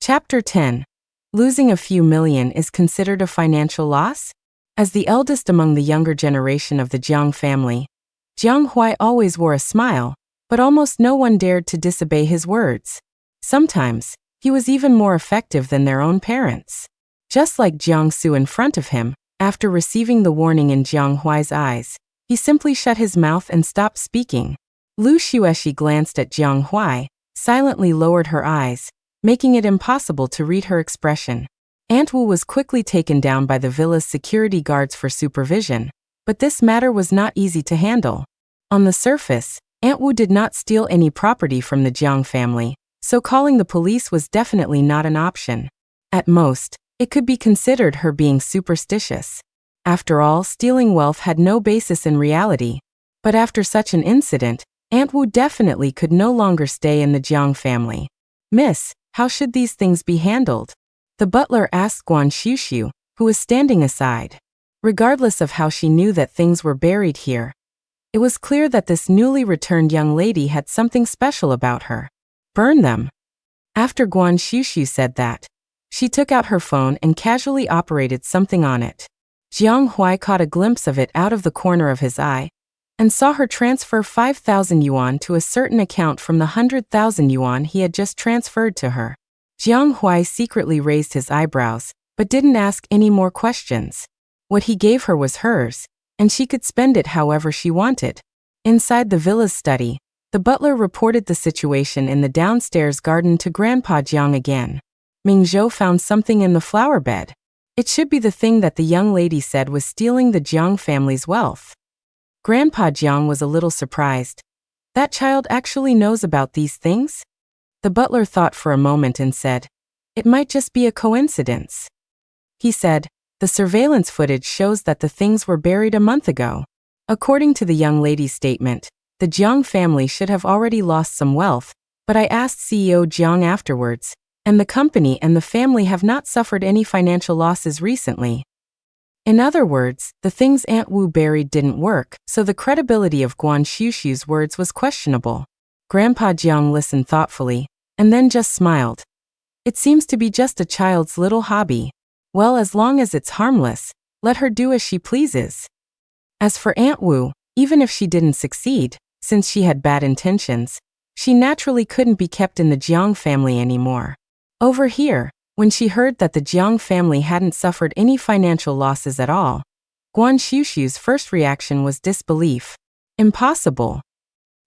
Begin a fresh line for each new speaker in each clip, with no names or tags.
Chapter 10. Losing a few million is considered a financial loss? As the eldest among the younger generation of the Jang family, Jiang Huai always wore a smile, but almost no one dared to disobey his words. Sometimes, he was even more effective than their own parents. Just like Jiang Su in front of him, after receiving the warning in Jiang Huai's eyes, he simply shut his mouth and stopped speaking. Lu Xueshi glanced at Jiang Huai, silently lowered her eyes, making it impossible to read her expression. Aunt Wu was quickly taken down by the villa's security guards for supervision, but this matter was not easy to handle. On the surface, Aunt Wu did not steal any property from the Jiang family, so calling the police was definitely not an option. At most, it could be considered her being superstitious. After all, stealing wealth had no basis in reality. But after such an incident, Aunt Wu definitely could no longer stay in the Jiang family. "Miss, how should these things be handled?" the butler asked Guan Shushu, who was standing aside. Regardless of how she knew that things were buried here, it was clear that this newly returned young lady had something special about her. "Burn them." After Guan Shushu said that, she took out her phone and casually operated something on it. Jiang Huai caught a glimpse of it out of the corner of his eye, and saw her transfer 5,000 yuan to a certain account from the 100,000 yuan he had just transferred to her. Jiang Huai secretly raised his eyebrows, but didn't ask any more questions. What he gave her was hers, and she could spend it however she wanted. Inside the villa's study, the butler reported the situation in the downstairs garden to Grandpa Jiang again. Ming Zhou found something in the flower bed. It should be the thing that the young lady said was stealing the Jiang family's wealth. Grandpa Jiang was a little surprised. That child actually knows about these things? The butler thought for a moment and said, "It might just be a coincidence." He said, "The surveillance footage shows that the things were buried a month ago." According to the young lady's statement, the Jiang family should have already lost some wealth, but I asked CEO Jiang afterwards, and the company and the family have not suffered any financial losses recently. In other words, the things Aunt Wu buried didn't work, so the credibility of Guan Shushu's words was questionable. Grandpa Jiang listened thoughtfully, and then just smiled. "It seems to be just a child's little hobby. Well, as long as it's harmless, let her do as she pleases." As for Aunt Wu, even if she didn't succeed, since she had bad intentions, she naturally couldn't be kept in the Jiang family anymore. Over here, when she heard that the Jiang family hadn't suffered any financial losses at all, Guan Shushu's first reaction was disbelief. Impossible.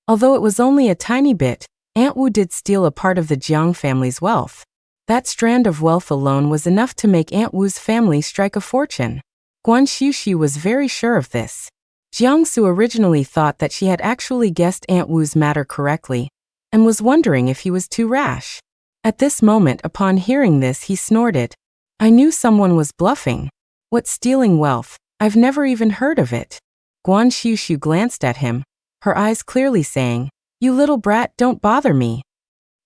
Although it was only a tiny bit, Aunt Wu did steal a part of the Jiang family's wealth. That strand of wealth alone was enough to make Aunt Wu's family strike a fortune. Guan Shushu was very sure of this. Jiang Su originally thought that she had actually guessed Aunt Wu's matter correctly, and was wondering if he was too rash. At this moment, upon hearing this, he snorted. "I knew someone was bluffing. What's stealing wealth? I've never even heard of it." Guan Shushu glanced at him, her eyes clearly saying, "You little brat, don't bother me."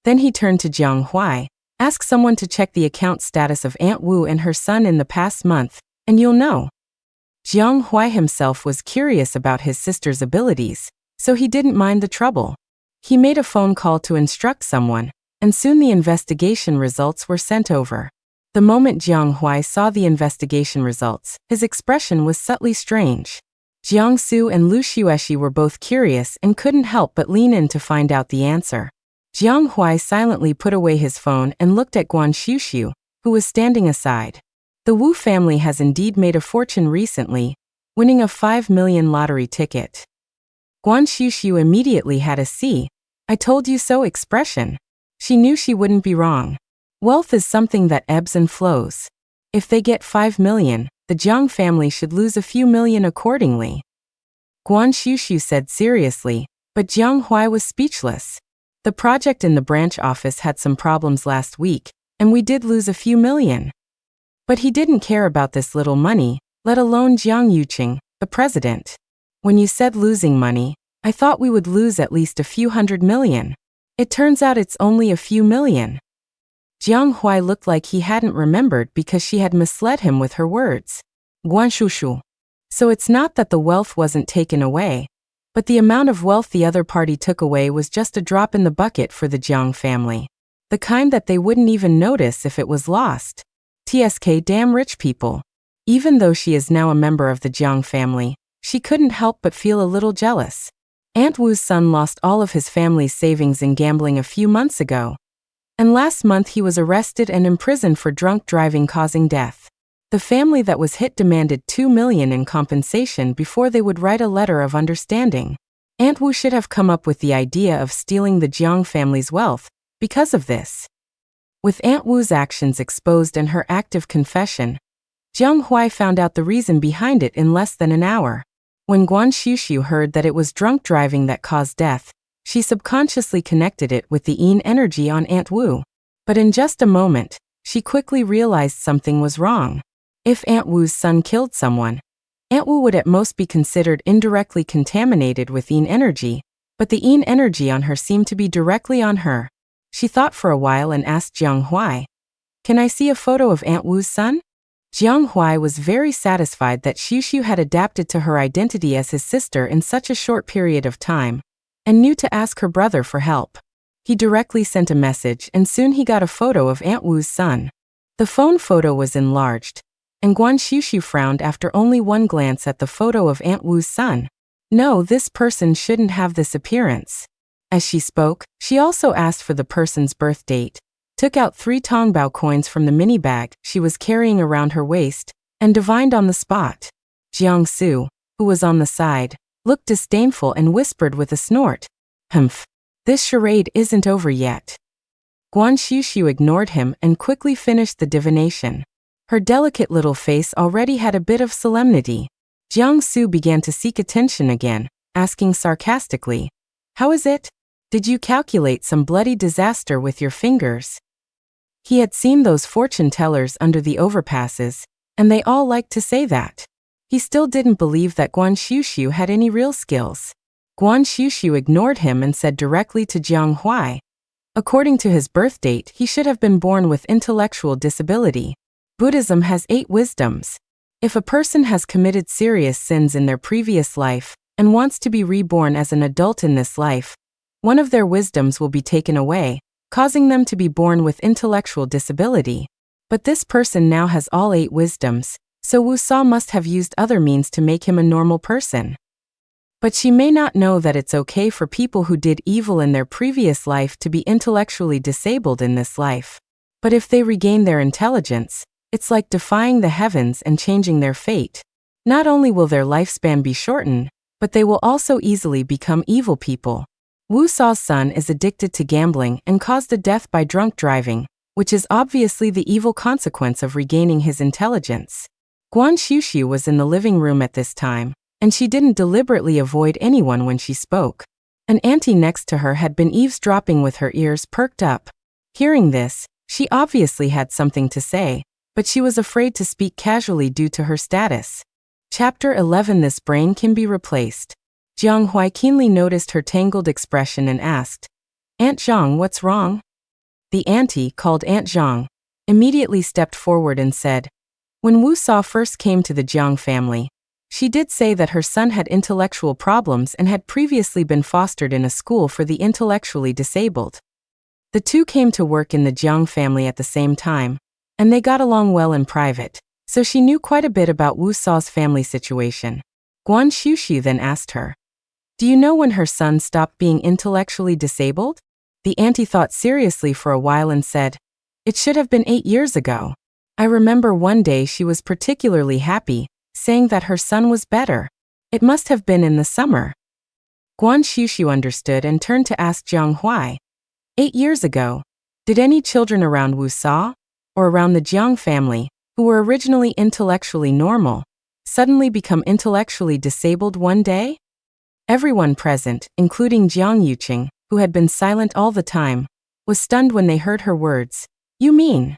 Then he turned to Jiang Huai. "Ask someone to check the account status of Aunt Wu and her son in the past month, and you'll know." Jiang Huai himself was curious about his sister's abilities, so he didn't mind the trouble. He made a phone call to instruct someone, and soon the investigation results were sent over. The moment Jiang Huai saw the investigation results, his expression was subtly strange. Jiang Su and Lu Xueshi were both curious and couldn't help but lean in to find out the answer. Jiang Huai silently put away his phone and looked at Guan Shushu, who was standing aside. The Wu family has indeed made a fortune recently, winning a 5 million lottery ticket. Guan Shushu immediately had a "see, I told you so" expression. She knew she wouldn't be wrong. Wealth is something that ebbs and flows. If they get 5 million, the Jiang family should lose a few million accordingly. Guan Shushu said seriously, but Jiang Huai was speechless. "The project in the branch office had some problems last week, and we did lose a few million." But he didn't care about this little money, let alone Jiang Yuqing, the president. "When you said losing money, I thought we would lose at least a few 100 million. It turns out it's only a few million." Jiang Huai looked like he hadn't remembered because she had misled him with her words. "Guan Shushu. So it's not that the wealth wasn't taken away, but the amount of wealth the other party took away was just a drop in the bucket for the Jiang family. The kind that they wouldn't even notice if it was lost. TSK damn rich people. Even though she is now a member of the Jang family, she couldn't help but feel a little jealous. Aunt Wu's son lost all of his family's savings in gambling a few months ago. And last month he was arrested and imprisoned for drunk driving causing death. The family that was hit demanded $2 million in compensation before they would write a letter of understanding. Aunt Wu should have come up with the idea of stealing the Jiang family's wealth because of this. With Aunt Wu's actions exposed and her active confession, Jiang Huai found out the reason behind it in less than an hour. When Guan Shushu heard that it was drunk driving that caused death, she subconsciously connected it with the yin energy on Aunt Wu. But in just a moment, she quickly realized something was wrong. If Aunt Wu's son killed someone, Aunt Wu would at most be considered indirectly contaminated with yin energy, but the yin energy on her seemed to be directly on her. She thought for a while and asked Jiang Huai, "Can I see a photo of Aunt Wu's son?" Jiang Huai was very satisfied that Shushu had adapted to her identity as his sister in such a short period of time, and knew to ask her brother for help. He directly sent a message and soon he got a photo of Aunt Wu's son. The phone photo was enlarged, and Guan Shushu frowned after only one glance at the photo of Aunt Wu's son. No, this person shouldn't have this appearance. As she spoke, she also asked for the person's birth date, took out 3 Tongbao coins from the mini bag she was carrying around her waist, and divined on the spot. Jiang Su, who was on the side, looked disdainful and whispered with a snort, "Humph, this charade isn't over yet." Guan Shushu ignored him and quickly finished the divination. Her delicate little face already had a bit of solemnity. Jiang Su began to seek attention again, asking sarcastically, "How is it? Did you calculate some bloody disaster with your fingers?" He had seen those fortune tellers under the overpasses, and they all liked to say that. He still didn't believe that Guan Shushu had any real skills. Guan Shushu ignored him and said directly to Jiang Huai, according to his birth date, he should have been born with intellectual disability. Buddhism has 8 wisdoms. If a person has committed serious sins in their previous life and wants to be reborn as an adult in this life, one of their wisdoms will be taken away, causing them to be born with intellectual disability. But this person now has all 8 wisdoms, so Wu Sa must have used other means to make him a normal person. But she may not know that it's okay for people who did evil in their previous life to be intellectually disabled in this life. But if they regain their intelligence, it's like defying the heavens and changing their fate. Not only will their lifespan be shortened, but they will also easily become evil people. Wu Sa's son is addicted to gambling and caused a death by drunk driving, which is obviously the evil consequence of regaining his intelligence. Guan Shushu was in the living room at this time, and she didn't deliberately avoid anyone when she spoke. An auntie next to her had been eavesdropping with her ears perked up. Hearing this, she obviously had something to say, but she was afraid to speak casually due to her status. Chapter 11. This brain can be replaced. Jiang Huai keenly noticed her tangled expression and asked, "Aunt Zhang, what's wrong?" The auntie, called Aunt Zhang, immediately stepped forward and said, "When Wu Sa first came to the Jiang family, she did say that her son had intellectual problems and had previously been fostered in a school for the intellectually disabled. The two came to work in the Jiang family at the same time, and they got along well in private, so she knew quite a bit about Wu Sa's family situation." Guan Shushu then asked her, "Do you know when her son stopped being intellectually disabled?" The auntie thought seriously for a while and said, "It should have been 8 years ago. I remember one day she was particularly happy, saying that her son was better. It must have been in the summer." Guan Shushu understood and turned to ask Jiang Huai, 8 years ago, did any children around Wu Sa, or around the Jiang family, who were originally intellectually normal, suddenly become intellectually disabled one day?" Everyone present, including Jiang Yuqing, who had been silent all the time, was stunned when they heard her words. "You mean,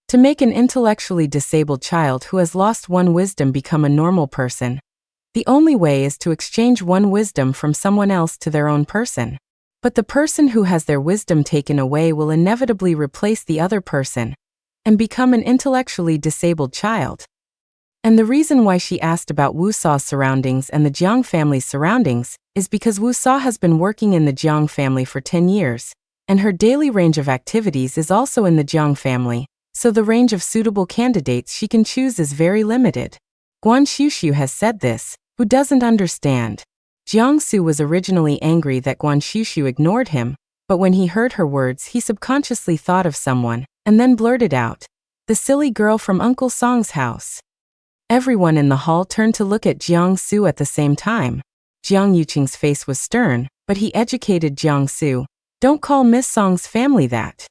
to make an intellectually disabled child who has lost one wisdom become a normal person, the only way is to exchange one wisdom from someone else to their own person. But the person who has their wisdom taken away will inevitably replace the other person and become an intellectually disabled child." And the reason why she asked about Wu Sa's surroundings and the Jiang family's surroundings is because Wu Sa has been working in the Jiang family for 10 years, and her daily range of activities is also in the Jang family, so the range of suitable candidates she can choose is very limited. Guan Shushu has said this. Who doesn't understand? Jiangsu was originally angry that Guan Shushu ignored him, but when he heard her words he subconsciously thought of someone, and then blurted out, "The silly girl from Uncle Song's house." Everyone in the hall turned to look at Jiangsu at the same time. Jiang Yuqing's face was stern, but he educated Jiangsu. "Don't call Miss Song's family that."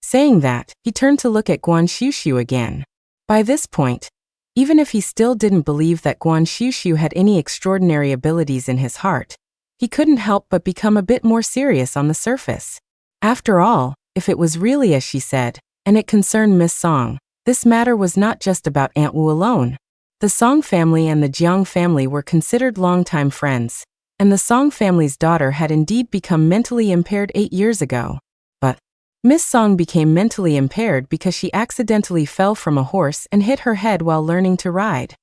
Saying that, he turned to look at Guan Shushu again. By this point, even if he still didn't believe that Guan Shushu had any extraordinary abilities in his heart, he couldn't help but become a bit more serious on the surface. After all, if it was really as she said, and it concerned Miss Song, this matter was not just about Aunt Wu alone. The Song family and the Jiang family were considered longtime friends, and the Song family's daughter had indeed become mentally impaired 8 years ago. But Miss Song became mentally impaired because she accidentally fell from a horse and hit her head while learning to ride.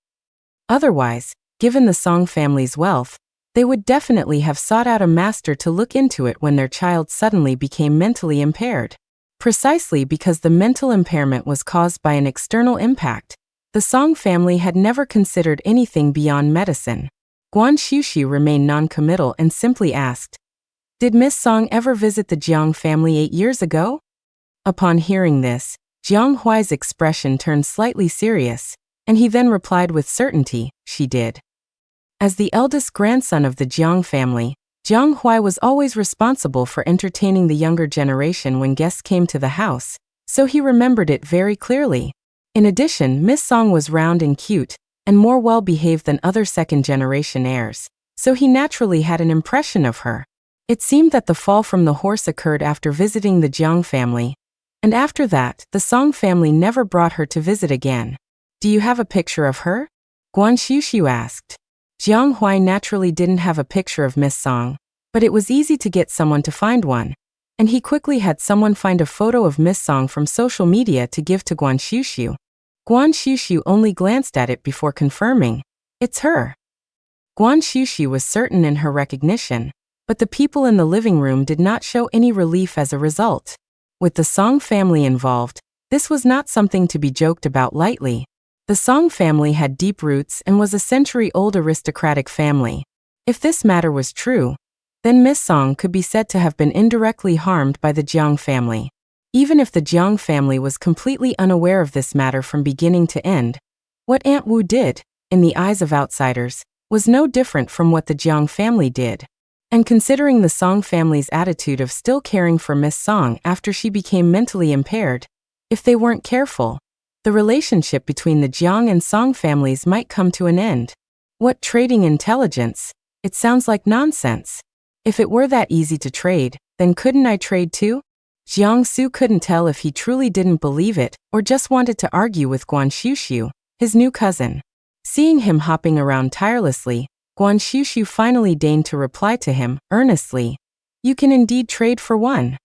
Otherwise, given the Song family's wealth, they would definitely have sought out a master to look into it when their child suddenly became mentally impaired. Precisely because the mental impairment was caused by an external impact, the Song family had never considered anything beyond medicine. Guan Shushu remained non-committal and simply asked, "Did Miss Song ever visit the Jiang family 8 years ago?" Upon hearing this, Jiang Huai's expression turned slightly serious, and he then replied with certainty, "She did." As the eldest grandson of the Jiang family, Jiang Huai was always responsible for entertaining the younger generation when guests came to the house, so he remembered it very clearly. In addition, Miss Song was round and cute, and more well-behaved than other second-generation heirs, so he naturally had an impression of her. It seemed that the fall from the horse occurred after visiting the Jiang family, and after that, the Song family never brought her to visit again. "Do you have a picture of her?" Guan Shushu asked. Jiang Huai naturally didn't have a picture of Miss Song, but it was easy to get someone to find one, and he quickly had someone find a photo of Miss Song from social media to give to Guan Shushu. Guan Shushu only glanced at it before confirming, "It's her." Guan Shushu was certain in her recognition, but the people in the living room did not show any relief as a result. With the Song family involved, this was not something to be joked about lightly. The Song family had deep roots and was a century-old aristocratic family. If this matter was true, then Miss Song could be said to have been indirectly harmed by the Jiang family. Even if the Jiang family was completely unaware of this matter from beginning to end, what Aunt Wu did, in the eyes of outsiders, was no different from what the Jiang family did. And considering the Song family's attitude of still caring for Miss Song after she became mentally impaired, if they weren't careful, the relationship between the Jiang and Song families might come to an end. What trading intelligence? It sounds like nonsense. If it were that easy to trade, then couldn't I trade too? Jiangsu couldn't tell if he truly didn't believe it or just wanted to argue with Guan Shushu, his new cousin. Seeing him hopping around tirelessly, Guan Shushu finally deigned to reply to him, earnestly, "You can indeed trade for one."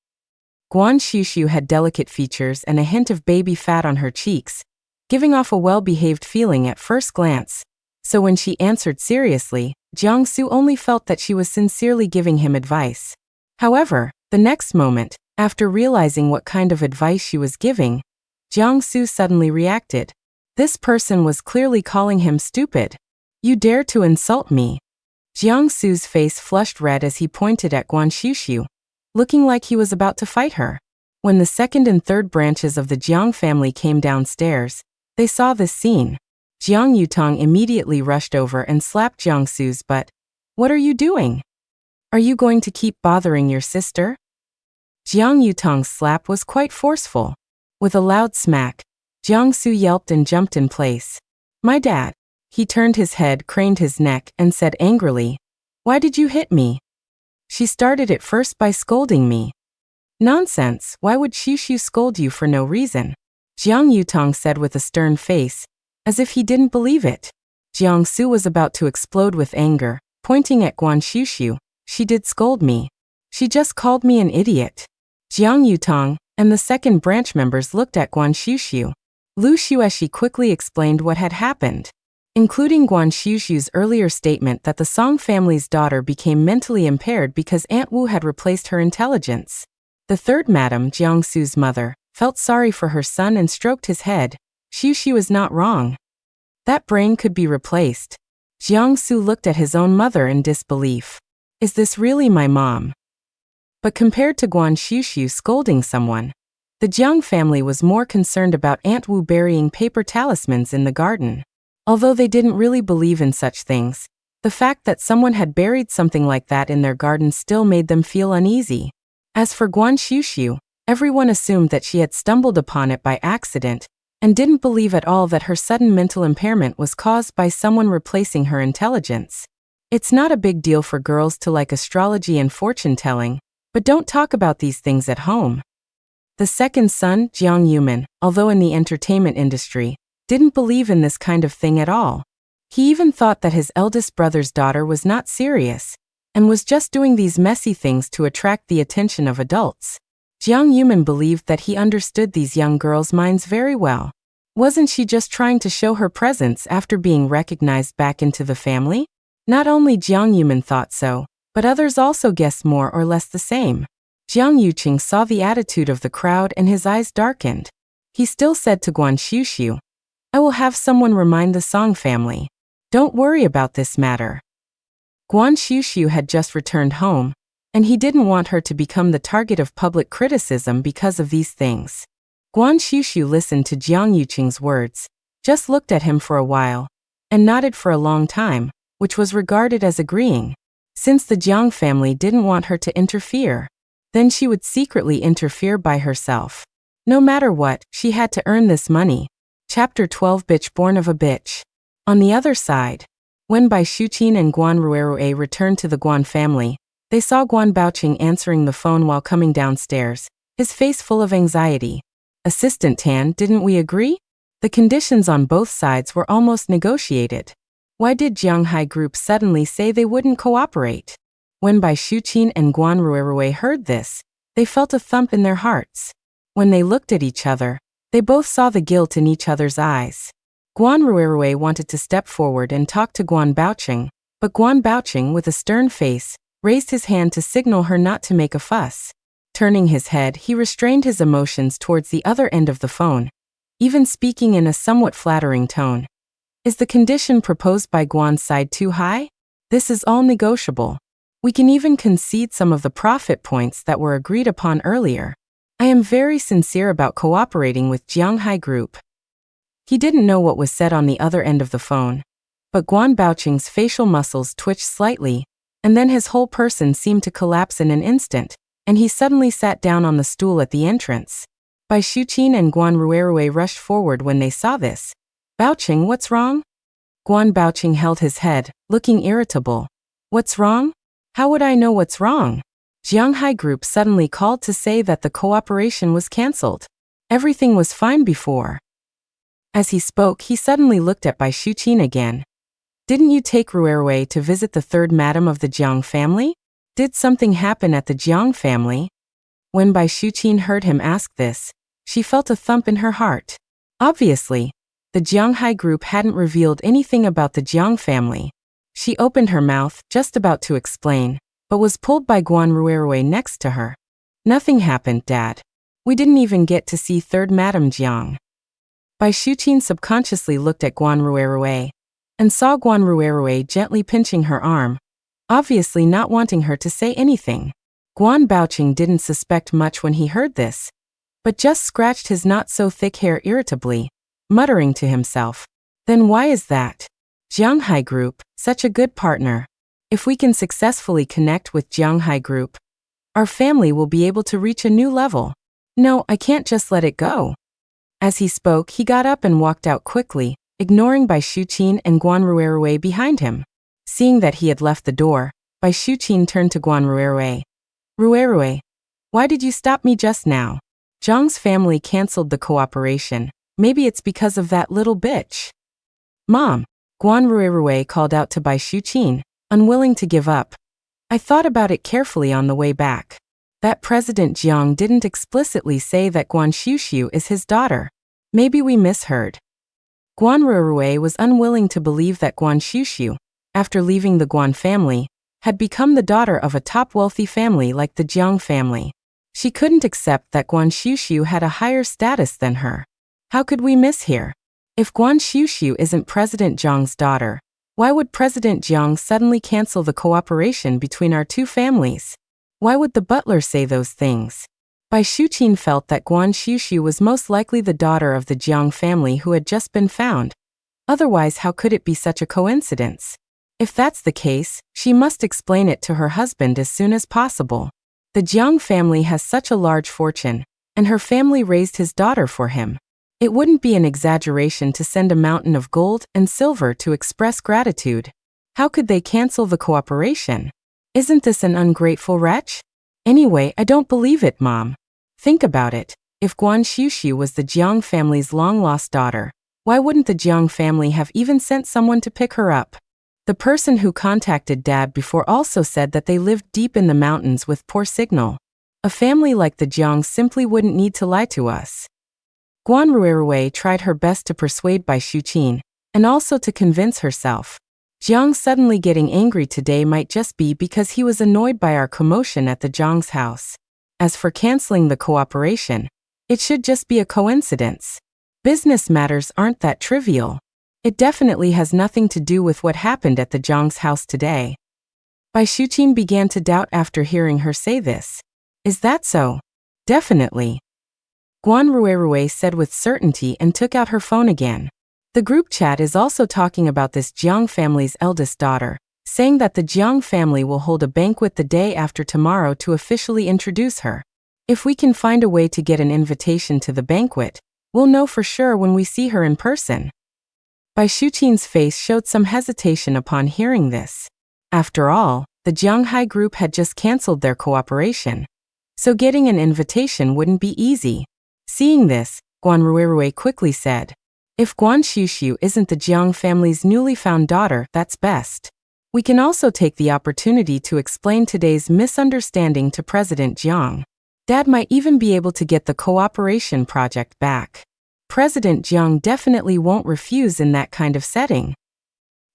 Guan Shushu had delicate features and a hint of baby fat on her cheeks, giving off a well-behaved feeling at first glance, so when she answered seriously, Jiangsu only felt that she was sincerely giving him advice. However, the next moment, after realizing what kind of advice she was giving, Jiangsu suddenly reacted. This person was clearly calling him stupid. "You dare to insult me?" Jiangsu's face flushed red as he pointed at Guan Shushu, looking like he was about to fight her. When the second and third branches of the Jiang family came downstairs, they saw this scene. Jiang Yutong immediately rushed over and slapped Jiangsu's butt. "What are you doing? Are you going to keep bothering your sister?" Jiang Yutong's slap was quite forceful. With a loud smack, Jiangsu yelped and jumped in place. "My dad." He turned his head, craned his neck, and said angrily, "Why did you hit me?" "She started it first by scolding me." "Nonsense, why would Shushu scold you for no reason?" Jiang Yutong said with a stern face, as if he didn't believe it. Jiangsu was about to explode with anger, pointing at Guan Shushu. "She did scold me. She just called me an idiot." Jiang Yutong and the second branch members looked at Guan Shushu. Lu Xueshi quickly explained what had happened, including Guan Shushu's earlier statement that the Song family's daughter became mentally impaired because Aunt Wu had replaced her intelligence. The third madam, Jiangsu's mother, felt sorry for her son and stroked his head. Shushu is not wrong. That brain could be replaced. Jiangsu looked at his own mother in disbelief. Is this really my mom? But compared to Guan Shushu scolding someone, the Jang family was more concerned about Aunt Wu burying paper talismans in the garden. Although they didn't really believe in such things, the fact that someone had buried something like that in their garden still made them feel uneasy. As for Guan Shushu, everyone assumed that she had stumbled upon it by accident, and didn't believe at all that her sudden mental impairment was caused by someone replacing her intelligence. It's not a big deal for girls to like astrology and fortune-telling, but don't talk about these things at home. The second son, Jiang Yuman, although in the entertainment industry, didn't believe in this kind of thing at all. He even thought that his eldest brother's daughter was not serious, and was just doing these messy things to attract the attention of adults. Jiang Yuman believed that he understood these young girls' minds very well. Wasn't she just trying to show her presence after being recognized back into the family? Not only Jiang Yuman thought so, but others also guessed more or less the same. Jiang Yuqing saw the attitude of the crowd and his eyes darkened. He still said to Guan Shushu, I will have someone remind the Song family. Don't worry about this matter. Guan Shushu had just returned home, and he didn't want her to become the target of public criticism because of these things. Guan Shushu listened to Jiang Yuqing's words, just looked at him for a while, and nodded for a long time, which was regarded as agreeing. Since the Jiang family didn't want her to interfere, then she would secretly interfere by herself. No matter what, she had to earn this money. Chapter 12 Bitch Born of a Bitch. On the other side, when Bai Shuqin and Guan Ruerue returned to the Guan family, they saw Guan Baoqing answering the phone while coming downstairs, his face full of anxiety. Assistant Tan, didn't we agree? The conditions on both sides were almost negotiated. Why did Jianghai Group suddenly say they wouldn't cooperate? When Bai Shuqin and Guan Ruerue heard this, they felt a thump in their hearts. When they looked at each other, they both saw the guilt in each other's eyes. Guan Ruerue wanted to step forward and talk to Guan Baoqing, but Guan Baoqing, with a stern face, raised his hand to signal her not to make a fuss. Turning his head, he restrained his emotions towards the other end of the phone, even speaking in a somewhat flattering tone. Is the condition proposed by Guan's side too high? This is all negotiable. We can even concede some of the profit points that were agreed upon earlier. I am very sincere about cooperating with Jianghai Group. He didn't know what was said on the other end of the phone, but Guan Baoqing's facial muscles twitched slightly, and then his whole person seemed to collapse in an instant, and he suddenly sat down on the stool at the entrance. Bai Shuqin and Guan Ruerue rushed forward when they saw this. Baoqing, what's wrong? Guan Baoqing held his head, looking irritable. What's wrong? How would I know what's wrong? Jianghai Group suddenly called to say that the cooperation was cancelled. Everything was fine before. As he spoke, he suddenly looked at Bai Shuqin again. Didn't you take Ruerue to visit the third madam of the Jiang family? Did something happen at the Jiang family? When Bai Shuqin heard him ask this, she felt a thump in her heart. Obviously, the Jianghai Group hadn't revealed anything about the Jiang family. She opened her mouth, just about to explain, but was pulled by Guan Ruerue next to her. Nothing happened, Dad. We didn't even get to see third Madam Jiang. Bai Shuqin subconsciously looked at Guan Ruerue, and saw Guan Ruerue gently pinching her arm, obviously not wanting her to say anything. Guan Baoqing didn't suspect much when he heard this, but just scratched his not-so-thick hair irritably, muttering to himself, then why is that? Jianghai Group, such a good partner. If we can successfully connect with Jianghai Group, our family will be able to reach a new level. No, I can't just let it go. As he spoke, he got up and walked out quickly, ignoring Bai Shuqin and Guan Ruerue behind him. Seeing that he had left the door, Bai Shuqin turned to Guan Ruerue. Ruerue, why did you stop me just now? Zhang's family cancelled the cooperation. Maybe it's because of that little bitch. Mom, Guan Ruerue called out to Bai Shuqin, unwilling to give up. I thought about it carefully on the way back. That President Jiang didn't explicitly say that Guan Shushu is his daughter. Maybe we misheard. Guan Ruerue was unwilling to believe that Guan Shushu, after leaving the Guan family, had become the daughter of a top wealthy family like the Jiang family. She couldn't accept that Guan Shushu had a higher status than her. How could we miss here? If Guan Shushu isn't President Jang's daughter, why would President Jang suddenly cancel the cooperation between our two families? Why would the butler say those things? Bai Shuqin felt that Guan Shushu was most likely the daughter of the Jiang family who had just been found. Otherwise, how could it be such a coincidence? If that's the case, she must explain it to her husband as soon as possible. The Jiang family has such a large fortune, and her family raised his daughter for him. It wouldn't be an exaggeration to send a mountain of gold and silver to express gratitude. How could they cancel the cooperation? Isn't this an ungrateful wretch? Anyway, I don't believe it, Mom. Think about it. If Guan Shushu was the Jiang family's long-lost daughter, why wouldn't the Jiang family have even sent someone to pick her up? The person who contacted Dad before also said that they lived deep in the mountains with poor signal. A family like the Jiang simply wouldn't need to lie to us. Guan Ruirui tried her best to persuade Bai Shuqin, and also to convince herself. Jiang suddenly getting angry today might just be because he was annoyed by our commotion at the Jiang's house. As for canceling the cooperation, it should just be a coincidence. Business matters aren't that trivial. It definitely has nothing to do with what happened at the Jiang's house today. Bai Shuqin began to doubt after hearing her say this. Is that so? Definitely. Guan Ruirui said with certainty and took out her phone again. The group chat is also talking about this Jiang family's eldest daughter, saying that the Jiang family will hold a banquet the day after tomorrow to officially introduce her. If we can find a way to get an invitation to the banquet, we'll know for sure when we see her in person. Bai Shuqin's face showed some hesitation upon hearing this. After all, the Jianghai group had just cancelled their cooperation, so getting an invitation wouldn't be easy. Seeing this, Guan Ruirui quickly said, if Guan Shushu isn't the Jiang family's newly found daughter, that's best. We can also take the opportunity to explain today's misunderstanding to President Jiang. Dad might even be able to get the cooperation project back. President Jiang definitely won't refuse in that kind of setting.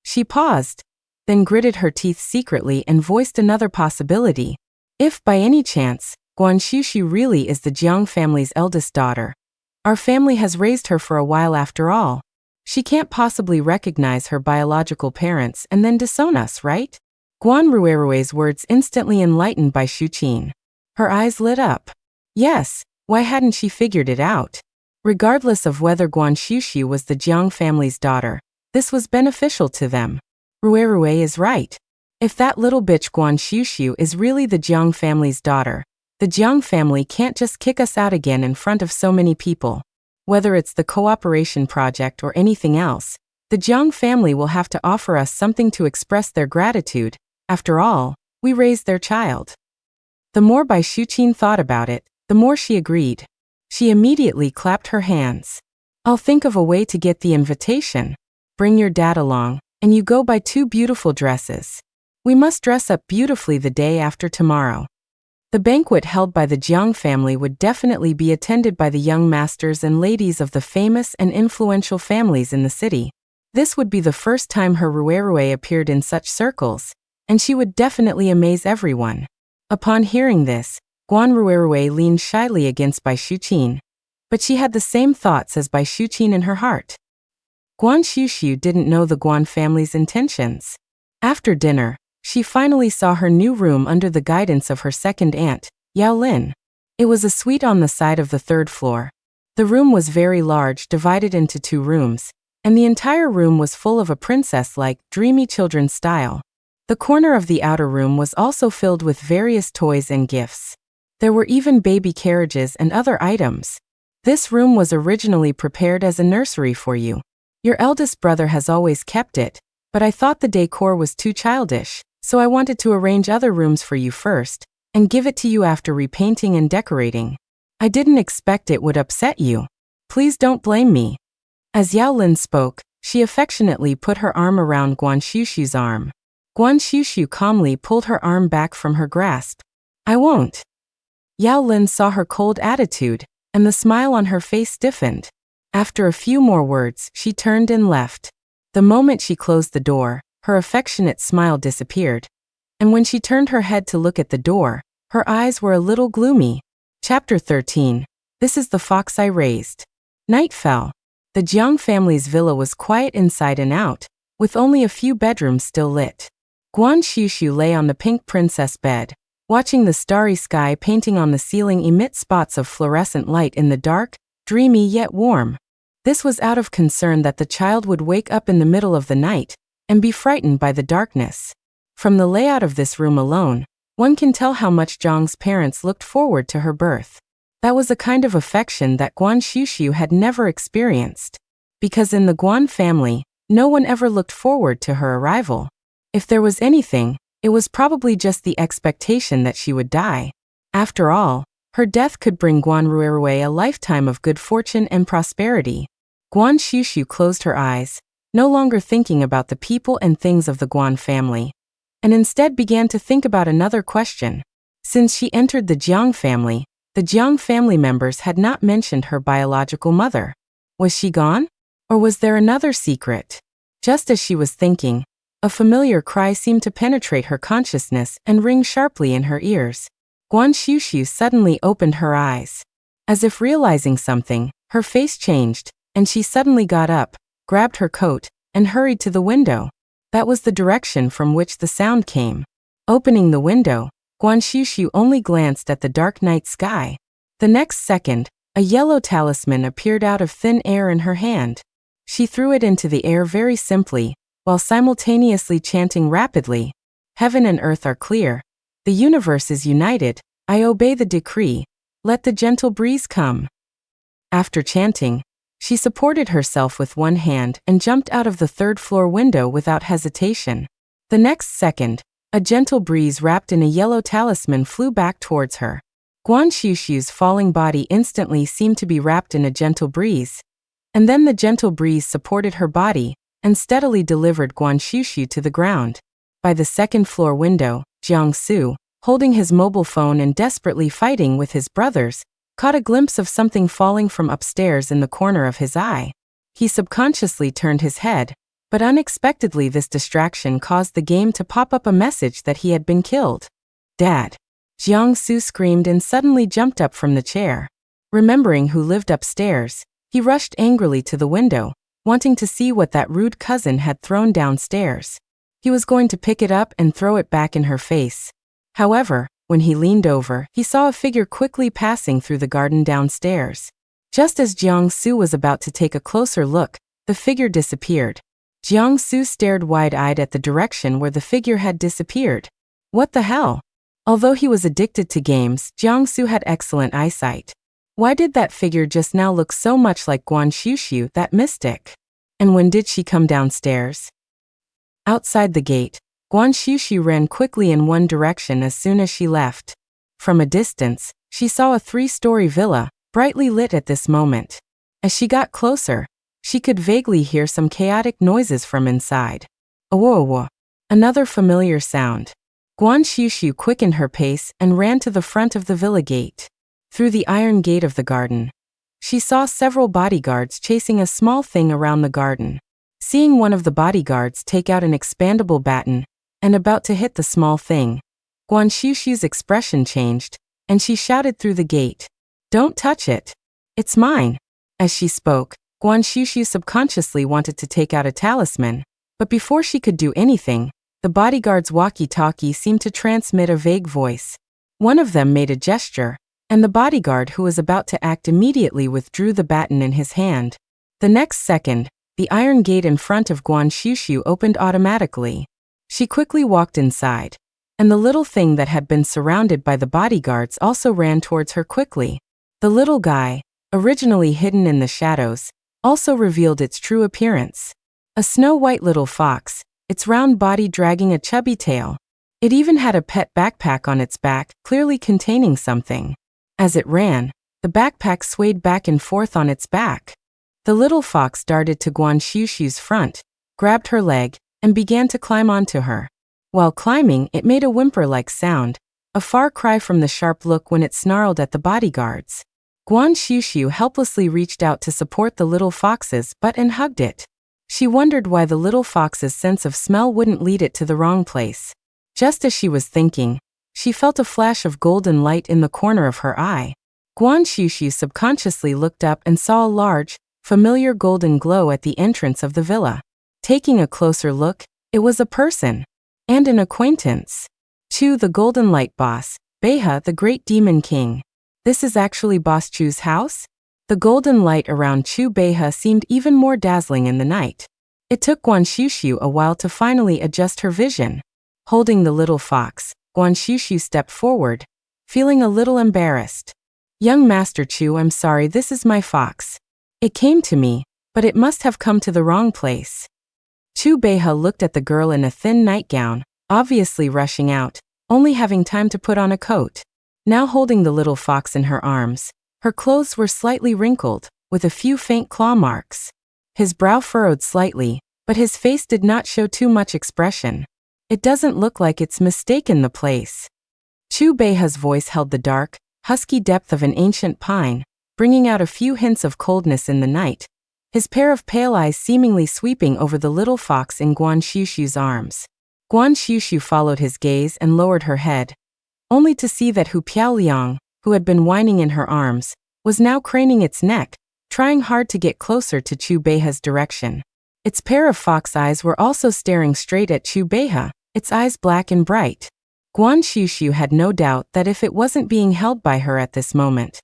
She paused, then gritted her teeth secretly and voiced another possibility. If by any chance, Guan Shushu really is the Jiang family's eldest daughter, our family has raised her for a while after all. She can't possibly recognize her biological parents and then disown us, right? Guan Ruirui's words instantly enlightened Bai Shuqin. Her eyes lit up. Yes, why hadn't she figured it out? Regardless of whether Guan Shushu was the Jiang family's daughter, this was beneficial to them. Ruirui is right. If that little bitch Guan Shushu is really the Jiang family's daughter, the Jiang family can't just kick us out again in front of so many people. Whether it's the cooperation project or anything else, the Jiang family will have to offer us something to express their gratitude. After all, we raised their child. The more Bai Shuqin thought about it, the more she agreed. She immediately clapped her hands. I'll think of a way to get the invitation. Bring your dad along, and you go buy 2 beautiful dresses. We must dress up beautifully the day after tomorrow. The banquet held by the Jiang family would definitely be attended by the young masters and ladies of the famous and influential families in the city. This would be the first time her Ruirui appeared in such circles, and she would definitely amaze everyone. Upon hearing this, Guan Ruirui leaned shyly against Bai Shuqin, but she had the same thoughts as Bai Shuqin in her heart. Guan Shushu didn't know the Guan family's intentions. After dinner, she finally saw her new room under the guidance of her second aunt, Yao Lin. It was a suite on the side of the 3rd floor. The room was very large, divided into 2 rooms, and the entire room was full of a princess-like, dreamy children's style. The corner of the outer room was also filled with various toys and gifts. There were even baby carriages and other items. This room was originally prepared as a nursery for you. Your eldest brother has always kept it, but I thought the decor was too childish, so I wanted to arrange other rooms for you first, and give it to you after repainting and decorating. I didn't expect it would upset you. Please don't blame me. As Yao Lin spoke, she affectionately put her arm around Guan Shushu's arm. Guan Shushu calmly pulled her arm back from her grasp. I won't. Yao Lin saw her cold attitude, and the smile on her face stiffened. After a few more words, she turned and left. The moment she closed the door, her affectionate smile disappeared. And when she turned her head to look at the door, her eyes were a little gloomy. Chapter 13. This is the fox I raised. Night fell. The Jang family's villa was quiet inside and out, with only a few bedrooms still lit. Guan Shushu lay on the pink princess bed, watching the starry sky painting on the ceiling emit spots of fluorescent light in the dark, dreamy yet warm. This was out of concern that the child would wake up in the middle of the night and be frightened by the darkness. From the layout of this room alone, one can tell how much Jang's parents looked forward to her birth. That was a kind of affection that Guan Shushu had never experienced. Because in the Guan family, no one ever looked forward to her arrival. If there was anything, it was probably just the expectation that she would die. After all, her death could bring Guan Ruerue a lifetime of good fortune and prosperity. Guan Shushu closed her eyes, no longer thinking about the people and things of the Guan family, and instead began to think about another question. Since she entered the Jiang family, the Jiang family members had not mentioned her biological mother. Was she gone? Or was there another secret? Just as she was thinking, a familiar cry seemed to penetrate her consciousness and ring sharply in her ears. Guan Shushu suddenly opened her eyes. As if realizing something, her face changed, and she suddenly got up, grabbed her coat, and hurried to the window. That was the direction from which the sound came. Opening the window, Guan Shushu only glanced at the dark night sky. The next second, a yellow talisman appeared out of thin air in her hand. She threw it into the air very simply, while simultaneously chanting rapidly, "Heaven and earth are clear. The universe is united. I obey the decree. Let the gentle breeze come." After chanting, she supported herself with one hand and jumped out of the third-floor window without hesitation. The next second, a gentle breeze wrapped in a yellow talisman flew back towards her. Guan Shushu's falling body instantly seemed to be wrapped in a gentle breeze. And then the gentle breeze supported her body and steadily delivered Guan Shushu to the ground. By the second-floor window, Jiang Su, holding his mobile phone and desperately fighting with his brothers, caught a glimpse of something falling from upstairs in the corner of his eye. He subconsciously turned his head, but unexpectedly this distraction caused the game to pop up a message that he had been killed. "Dad!" Jiang Su screamed and suddenly jumped up from the chair. Remembering who lived upstairs, he rushed angrily to the window, wanting to see what that rude cousin had thrown downstairs. He was going to pick it up and throw it back in her face. However, when he leaned over, he saw a figure quickly passing through the garden downstairs. Just as Jiang Su was about to take a closer look, the figure disappeared. Jiang Su stared wide-eyed at the direction where the figure had disappeared. What the hell? Although he was addicted to games, Jiang Su had excellent eyesight. Why did that figure just now look so much like Guan Shushu, that mystic? And when did she come downstairs? Outside the gate, Guan Shushu ran quickly in one direction as soon as she left. From a distance, she saw a 3-story villa, brightly lit at this moment. As she got closer, she could vaguely hear some chaotic noises from inside. Awo-awo. Another familiar sound. Guan Shushu quickened her pace and ran to the front of the villa gate. Through the iron gate of the garden, she saw several bodyguards chasing a small thing around the garden. Seeing one of the bodyguards take out an expandable baton and about to hit the small thing, Guan Shushu's expression changed, and she shouted through the gate, "Don't touch it. It's mine." As she spoke, Guan Shushu subconsciously wanted to take out a talisman, but before she could do anything, the bodyguard's walkie-talkie seemed to transmit a vague voice. One of them made a gesture, and the bodyguard who was about to act immediately withdrew the baton in his hand. The next second, the iron gate in front of Guan Shushu opened automatically. She quickly walked inside, and the little thing that had been surrounded by the bodyguards also ran towards her quickly. The little guy, originally hidden in the shadows, also revealed its true appearance. A snow-white little fox, its round body dragging a chubby tail. It even had a pet backpack on its back, clearly containing something. As it ran, the backpack swayed back and forth on its back. The little fox darted to Guan Shushu's front, grabbed her leg, and began to climb onto her. While climbing, it made a whimper-like sound, a far cry from the sharp look when it snarled at the bodyguards. Guan Shushu helplessly reached out to support the little fox's butt and hugged it. She wondered why the little fox's sense of smell wouldn't lead it to the wrong place. Just as she was thinking, she felt a flash of golden light in the corner of her eye. Guan Shushu subconsciously looked up and saw a large, familiar golden glow at the entrance of the villa. Taking a closer look, it was a person. And an acquaintance. Chu, the Golden Light Boss, Beha, the Great Demon King. This is actually Boss Chu's house? The golden light around Chu Beha seemed even more dazzling in the night. It took Guan Shushu a while to finally adjust her vision. Holding the little fox, Guan Shushu stepped forward, feeling a little embarrassed. Young Master Chu, I'm sorry, this is my fox. It came to me, but it must have come to the wrong place. Chu Beha looked at the girl in a thin nightgown, obviously rushing out, only having time to put on a coat. Now holding the little fox in her arms, her clothes were slightly wrinkled, with a few faint claw marks. His brow furrowed slightly, but his face did not show too much expression. It doesn't look like it's mistaken the place. Chu Beha's voice held the dark, husky depth of an ancient pine, bringing out a few hints of coldness in the night, his pair of pale eyes seemingly sweeping over the little fox in Guan Shushu's arms. Guan Shushu followed his gaze and lowered her head, only to see that Hu Piaoliang, who had been whining in her arms, was now craning its neck, trying hard to get closer to Chu Beha's direction. Its pair of fox eyes were also staring straight at Chu Beha, its eyes black and bright. Guan Shushu had no doubt that if it wasn't being held by her at this moment,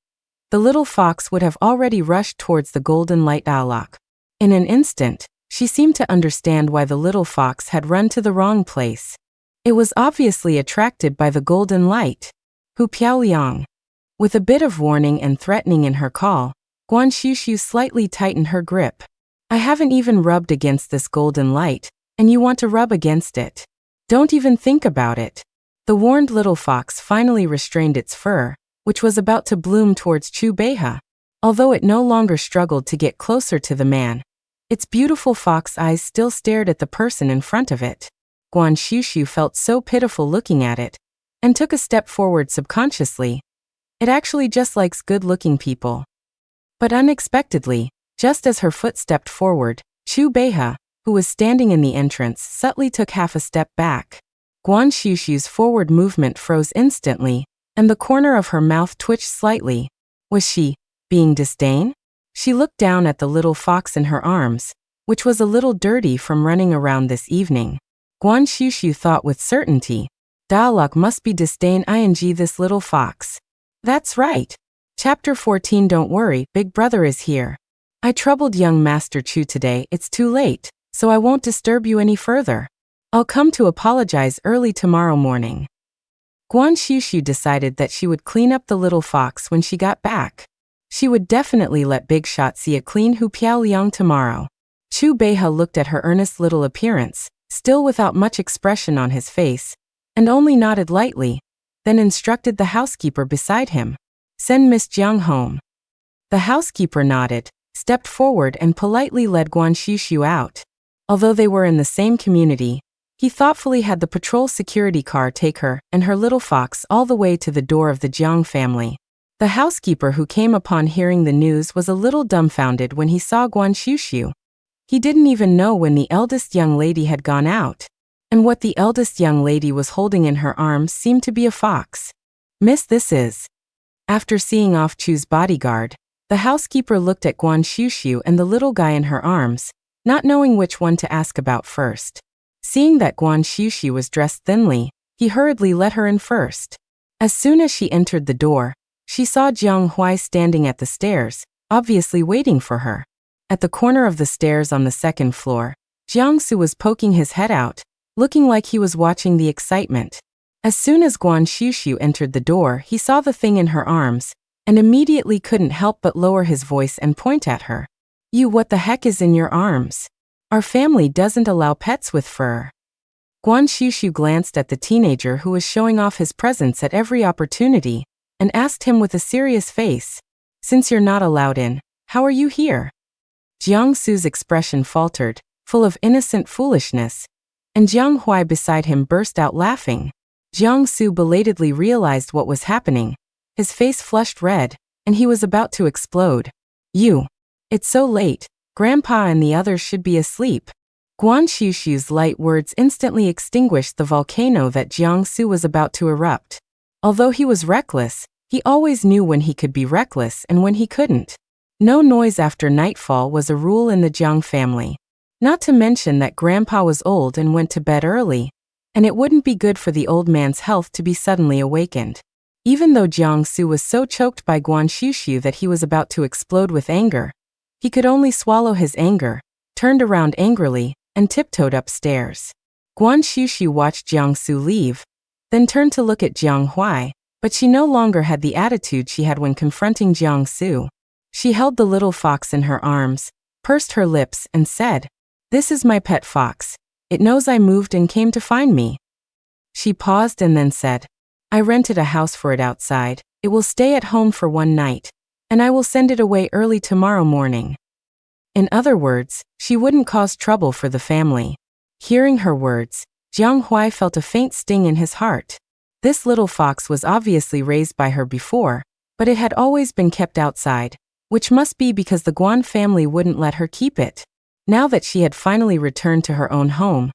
the little fox would have already rushed towards the golden light Alok. In an instant, she seemed to understand why the little fox had run to the wrong place. It was obviously attracted by the golden light. Hu Piaoliang. With a bit of warning and threatening in her call, Guan Shushu slightly tightened her grip. I haven't even rubbed against this golden light, and you want to rub against it. Don't even think about it. The warned little fox finally restrained its fur, which was about to bloom towards Chu Beha. Although it no longer struggled to get closer to the man, its beautiful fox eyes still stared at the person in front of it. Guan Shushu felt so pitiful looking at it, and took a step forward subconsciously. It actually just likes good-looking people. But unexpectedly, just as her foot stepped forward, Chu Beha, who was standing in the entrance, subtly took half a step back. Guan Shushu's forward movement froze instantly, and the corner of her mouth twitched slightly. Was she being disdain? She looked down at the little fox in her arms, which was a little dirty from running around this evening. Guan Shushu thought with certainty, Dalok must be disdain ing this little fox. That's right. Chapter 14. Don't worry, Big Brother is here. I troubled young Master Chu today, it's too late, so I won't disturb you any further. I'll come to apologize early tomorrow morning. Guan Shushu decided that she would clean up the little fox when she got back. She would definitely let Big Shot see a clean Hu Piaoliang tomorrow. Chu Beha looked at her earnest little appearance, still without much expression on his face, and only nodded lightly, then instructed the housekeeper beside him. Send Miss Jang home. The housekeeper nodded, stepped forward and politely led Guan Shushu out. Although they were in the same community, he thoughtfully had the patrol security car take her and her little fox all the way to the door of the Jang family. The housekeeper who came upon hearing the news was a little dumbfounded when he saw Guan Shushu. He didn't even know when the eldest young lady had gone out, and what the eldest young lady was holding in her arms seemed to be a fox. Miss, this is. After seeing off Chu's bodyguard, the housekeeper looked at Guan Shushu and the little guy in her arms, not knowing which one to ask about first. Seeing that Guan Shushu was dressed thinly, he hurriedly let her in first. As soon as she entered the door, she saw Jiang Huai standing at the stairs, obviously waiting for her. At the corner of the stairs on the second floor, Jiangsu was poking his head out, looking like he was watching the excitement. As soon as Guan Shushu entered the door, he saw the thing in her arms, and immediately couldn't help but lower his voice and point at her. You, what the heck is in your arms? Our family doesn't allow pets with fur. Guan Shushu glanced at the teenager who was showing off his presents at every opportunity, and asked him with a serious face, since you're not allowed in, how are you here? Jiangsu's expression faltered, full of innocent foolishness, and Jiang Huai beside him burst out laughing. Jiangsu belatedly realized what was happening. His face flushed red, and he was about to explode. You. It's so late, Grandpa and the others should be asleep. Guan Shushu's light words instantly extinguished the volcano that Jiangsu was about to erupt. Although he was reckless, He always knew when he could be reckless and when he couldn't. No noise after nightfall was a rule in the Jang family. Not to mention that Grandpa was old and went to bed early, and it wouldn't be good for the old man's health to be suddenly awakened. Even though Jiangsu was so choked by Guan Shushu that he was about to explode with anger, he could only swallow his anger, turned around angrily, and tiptoed upstairs. Guan Shushu watched Jiangsu leave, then turned to look at Jiang Huai, but she no longer had the attitude she had when confronting Jiangsu. She held the little fox in her arms, pursed her lips, and said, "This is my pet fox. It knows I moved and came to find me." She paused and then said, "I rented a house for it outside. It will stay at home for one night, and I will send it away early tomorrow morning." In other words, she wouldn't cause trouble for the family. Hearing her words, Jiang Huai felt a faint sting in his heart. This little fox was obviously raised by her before, but it had always been kept outside, which must be because the Guan family wouldn't let her keep it. Now that she had finally returned to her own home,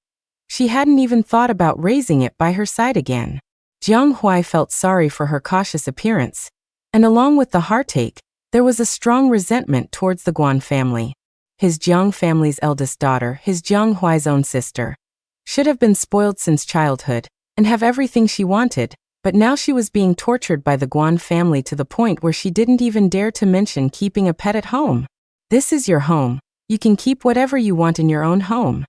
she hadn't even thought about raising it by her side again. Jiang Huai felt sorry for her cautious appearance, and along with the heartache, there was a strong resentment towards the Guan family. His Jiang family's eldest daughter, his Jiang Huai's own sister, should have been spoiled since childhood and have everything she wanted, but now she was being tortured by the Guan family to the point where she didn't even dare to mention keeping a pet at home. This is your home. You can keep whatever you want in your own home.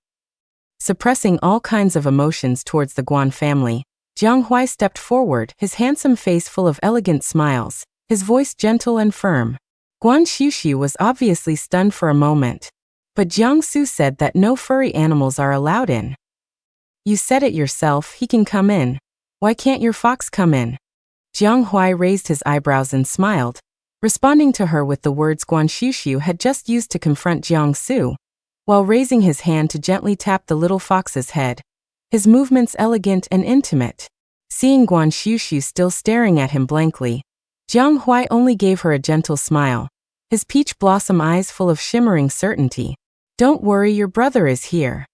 Suppressing all kinds of emotions towards the Guan family, Jiang Huai stepped forward, his handsome face full of elegant smiles, his voice gentle and firm. Guan Shushu was obviously stunned for a moment, but Jiangsu said that no furry animals are allowed in. "You said it yourself, he can come in. Why can't your fox come in?" Jiang Huai raised his eyebrows and smiled, responding to her with the words Guan Shushu had just used to confront Jiangsu, while raising his hand to gently tap the little fox's head, his movements elegant and intimate. Seeing Guan Shushu still staring at him blankly, Jiang Huai only gave her a gentle smile, his peach blossom eyes full of shimmering certainty. "Don't worry, your brother is here."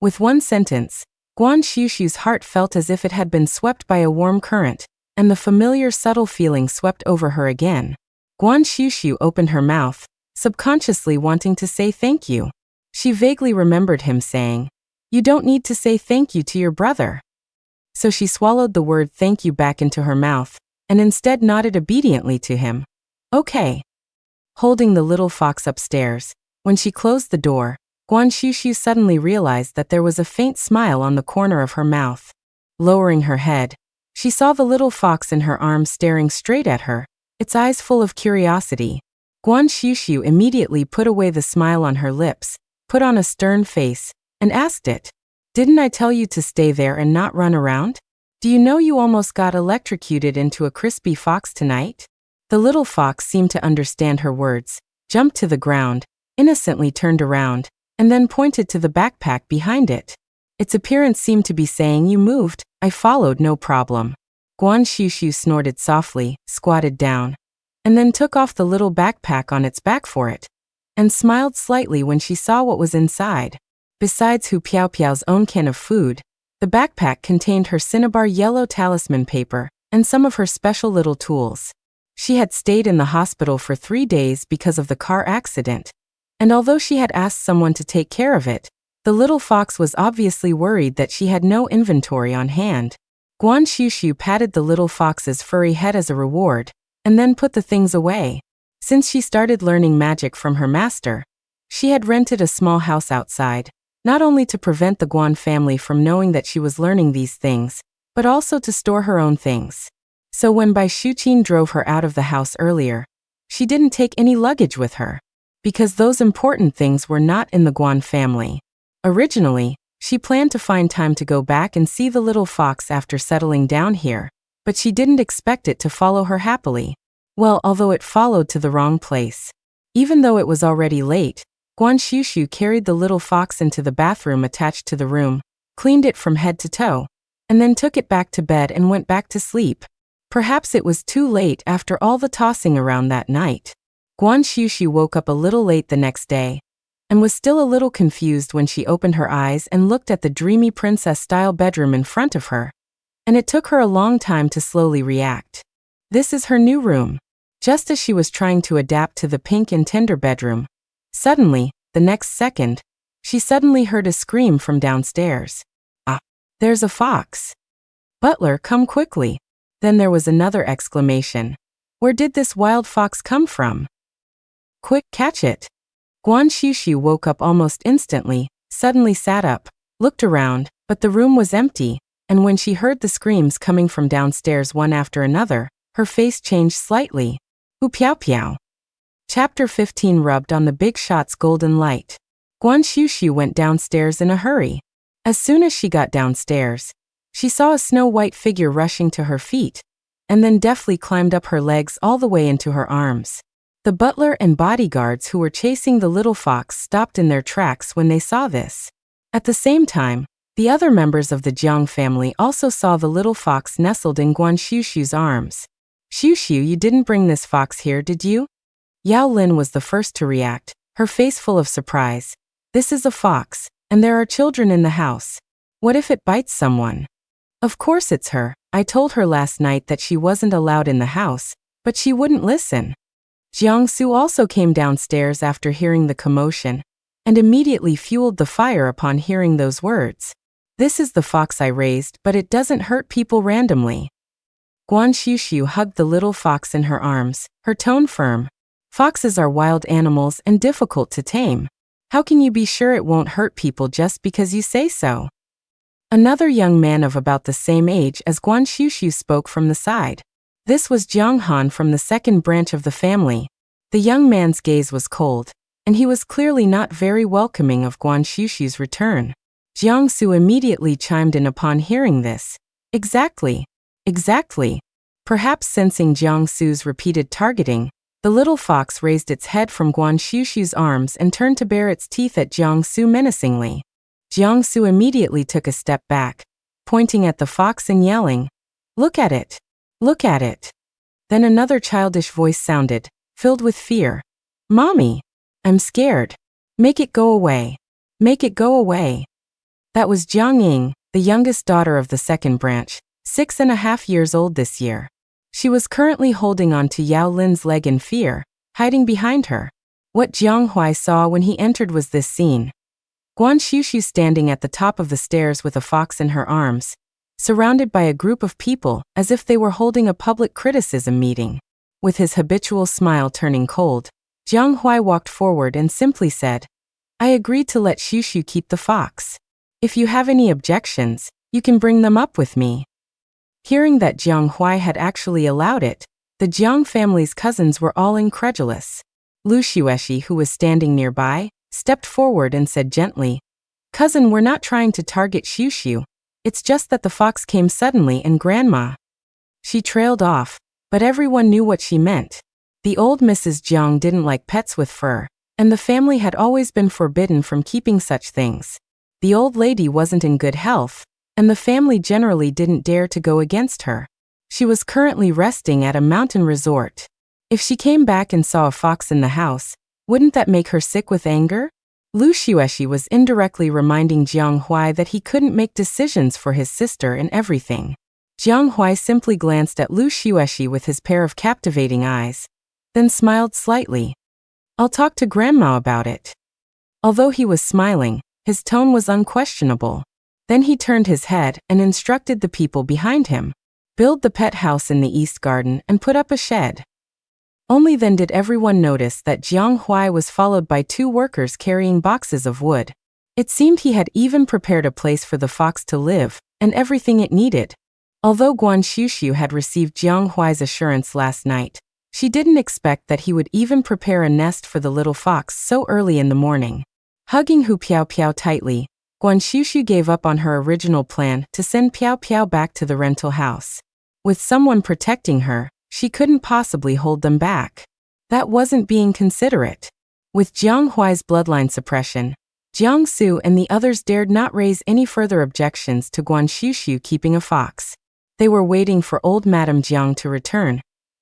With one sentence, Guan Shushu's heart felt as if it had been swept by a warm current, and the familiar subtle feeling swept over her again. Guan Shushu opened her mouth, subconsciously wanting to say thank you. She vaguely remembered him saying, "You don't need to say thank you to your brother." So she swallowed the word thank you back into her mouth, and instead nodded obediently to him. "Okay." Holding the little fox upstairs, when she closed the door, Guan Shushu suddenly realized that there was a faint smile on the corner of her mouth. Lowering her head, she saw the little fox in her arms staring straight at her, its eyes full of curiosity. Guan Shushu immediately put away the smile on her lips, put on a stern face, and asked it, "Didn't I tell you to stay there and not run around? Do you know you almost got electrocuted into a crispy fox tonight?" The little fox seemed to understand her words, jumped to the ground, innocently turned around, and then pointed to the backpack behind it. Its appearance seemed to be saying, "You moved, I followed, no problem." Guan Shushu snorted softly, squatted down, and then took off the little backpack on its back for it, and smiled slightly when she saw what was inside. Besides Hu Piao Piao's own can of food, the backpack contained her cinnabar yellow talisman paper and some of her special little tools. She had stayed in the hospital for 3 days because of the car accident, and although she had asked someone to take care of it, the little fox was obviously worried that she had no inventory on hand. Guan Shushu patted the little fox's furry head as a reward, and then put the things away. Since she started learning magic from her master, she had rented a small house outside, not only to prevent the Guan family from knowing that she was learning these things, but also to store her own things. So when Bai Shuqin drove her out of the house earlier, she didn't take any luggage with her, because those important things were not in the Guan family. Originally, she planned to find time to go back and see the little fox after settling down here, but she didn't expect it to follow her happily. Well, although it followed to the wrong place. Even though it was already late, Guan Shushu carried the little fox into the bathroom attached to the room, cleaned it from head to toe, and then took it back to bed and went back to sleep. Perhaps it was too late after all the tossing around that night. Guan Shushu woke up a little late the next day, and was still a little confused when she opened her eyes and looked at the dreamy princess-style bedroom in front of her, and it took her a long time to slowly react. This is her new room. Just as she was trying to adapt to the pink and tender bedroom, suddenly, the next second, she suddenly heard a scream from downstairs. Ah, there's a fox. Butler, come quickly. Then there was another exclamation. Where did this wild fox come from? Quick, catch it. Guan Shushu woke up almost instantly, suddenly sat up, looked around, but the room was empty, and when she heard the screams coming from downstairs one after another, her face changed slightly. Ooh, piao piao. Chapter 15 rubbed on the big shot's golden light. Guan Shushu went downstairs in a hurry. As soon as she got downstairs, she saw a snow-white figure rushing to her feet, and then deftly climbed up her legs all the way into her arms. The butler and bodyguards who were chasing the little fox stopped in their tracks when they saw this. At the same time, the other members of the Jang family also saw the little fox nestled in Guan Shushu's arms. Shushu, you didn't bring this fox here, did you? Yao Lin was the first to react, her face full of surprise. This is a fox, and there are children in the house. What if it bites someone? Of course it's her. I told her last night that she wasn't allowed in the house, but she wouldn't listen. Jiangsu also came downstairs after hearing the commotion, and immediately fueled the fire upon hearing those words. This is the fox I raised, but it doesn't hurt people randomly. Guan Shushu hugged the little fox in her arms, her tone firm. Foxes are wild animals and difficult to tame. How can you be sure it won't hurt people just because you say so? Another young man of about the same age as Guan Shushu spoke from the side. This was Jiang Han from the second branch of the family. The young man's gaze was cold, and he was clearly not very welcoming of Guan Shushu's return. Jiangsu immediately chimed in upon hearing this. Exactly. Exactly. Perhaps sensing Jiangsu's repeated targeting, the little fox raised its head from Guan Shushu's arms and turned to bare its teeth at Jiangsu menacingly. Jiangsu immediately took a step back, pointing at the fox and yelling, "Look at it! Look at it!" Then another childish voice sounded, filled with fear. "Mommy! I'm scared. Make it go away. Make it go away." That was Inying, the youngest daughter of the second branch, 6.5 years old this year. She was currently holding on to Yao Lin's leg in fear, hiding behind her. What Jiang Huai saw when he entered was this scene. Guan Shushu standing at the top of the stairs with a fox in her arms, surrounded by a group of people as if they were holding a public criticism meeting. With his habitual smile turning cold, Jiang Huai walked forward and simply said, "I agreed to let Shushu keep the fox. If you have any objections, you can bring them up with me." Hearing that Jiang Huai had actually allowed it, the Jiang family's cousins were all incredulous. Lu Xueshi, who was standing nearby, stepped forward and said gently, "Cousin, we're not trying to target Shushu. It's just that the fox came suddenly and Grandma." She trailed off, but everyone knew what she meant. The old Mrs. Jiang didn't like pets with fur, and the family had always been forbidden from keeping such things. The old lady wasn't in good health, and the family generally didn't dare to go against her. She was currently resting at a mountain resort. If she came back and saw a fox in the house, wouldn't that make her sick with anger? Lu Xueshi was indirectly reminding Jiang Huai that he couldn't make decisions for his sister in everything. Jiang Huai simply glanced at Lu Xueshi with his pair of captivating eyes, then smiled slightly. "I'll talk to Grandma about it." Although he was smiling, his tone was unquestionable. Then he turned his head and instructed the people behind him, "Build the pet house in the east garden and put up a shed." Only then did everyone notice that Jiang Huai was followed by 2 workers carrying boxes of wood. It seemed he had even prepared a place for the fox to live, and everything it needed. Although Guan Shushu had received Jiang Huai's assurance last night, she didn't expect that he would even prepare a nest for the little fox so early in the morning. Hugging Hu Piao Piao tightly, Guan Shushu gave up on her original plan to send Piao Piao back to the rental house. With someone protecting her, she couldn't possibly hold them back. That wasn't being considerate. With Jiang Huai's bloodline suppression, Jiangsu and the others dared not raise any further objections to Guan Shushu keeping a fox. They were waiting for old Madame Jiang to return,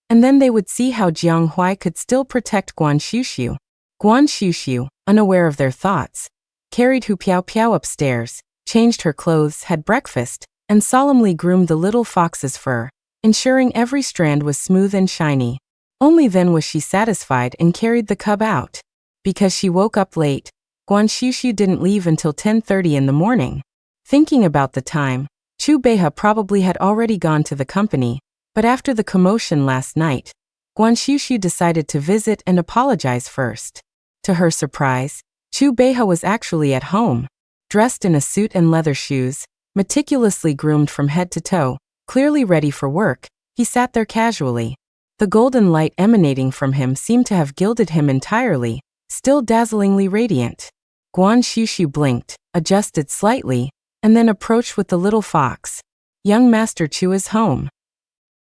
and then they would see how Jiang Huai could still protect Guan Shushu. Guan Shushu, unaware of their thoughts, carried Hu Piao Piao upstairs, changed her clothes, had breakfast, and solemnly groomed the little fox's fur. ensuring every strand was smooth and shiny. Only then was she satisfied and carried the cub out. Because she woke up late, Guan Shushu didn't leave until 10:30 in the morning. Thinking about the time, Chu Beha probably had already gone to the company, but after the commotion last night, Guan Shushu decided to visit and apologize first. To her surprise, Chu Beha was actually at home, dressed in a suit and leather shoes, meticulously groomed from head to toe, clearly ready for work. He sat there casually. The golden light emanating from him seemed to have gilded him entirely, still dazzlingly radiant. Guan Shushu blinked, adjusted slightly, and then approached with the little fox. Young Master Chu is home.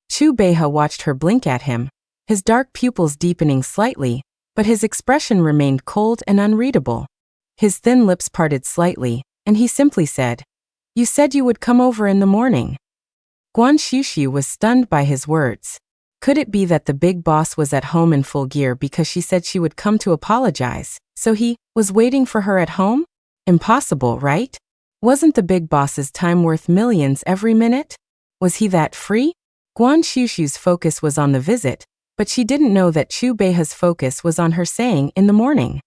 Chu Beha watched her blink at him, his dark pupils deepening slightly, but his expression remained cold and unreadable. His thin lips parted slightly, and he simply said, "You said you would come over in the morning." Guan Shushu was stunned by his words. Could it be that the big boss was at home in full gear because she said she would come to apologize, so he was waiting for her at home? Impossible, right? Wasn't the big boss's time worth millions every minute? Was he that free? Guan Shushu's focus was on the visit, but she didn't know that Chu Beha's focus was on her saying in the morning.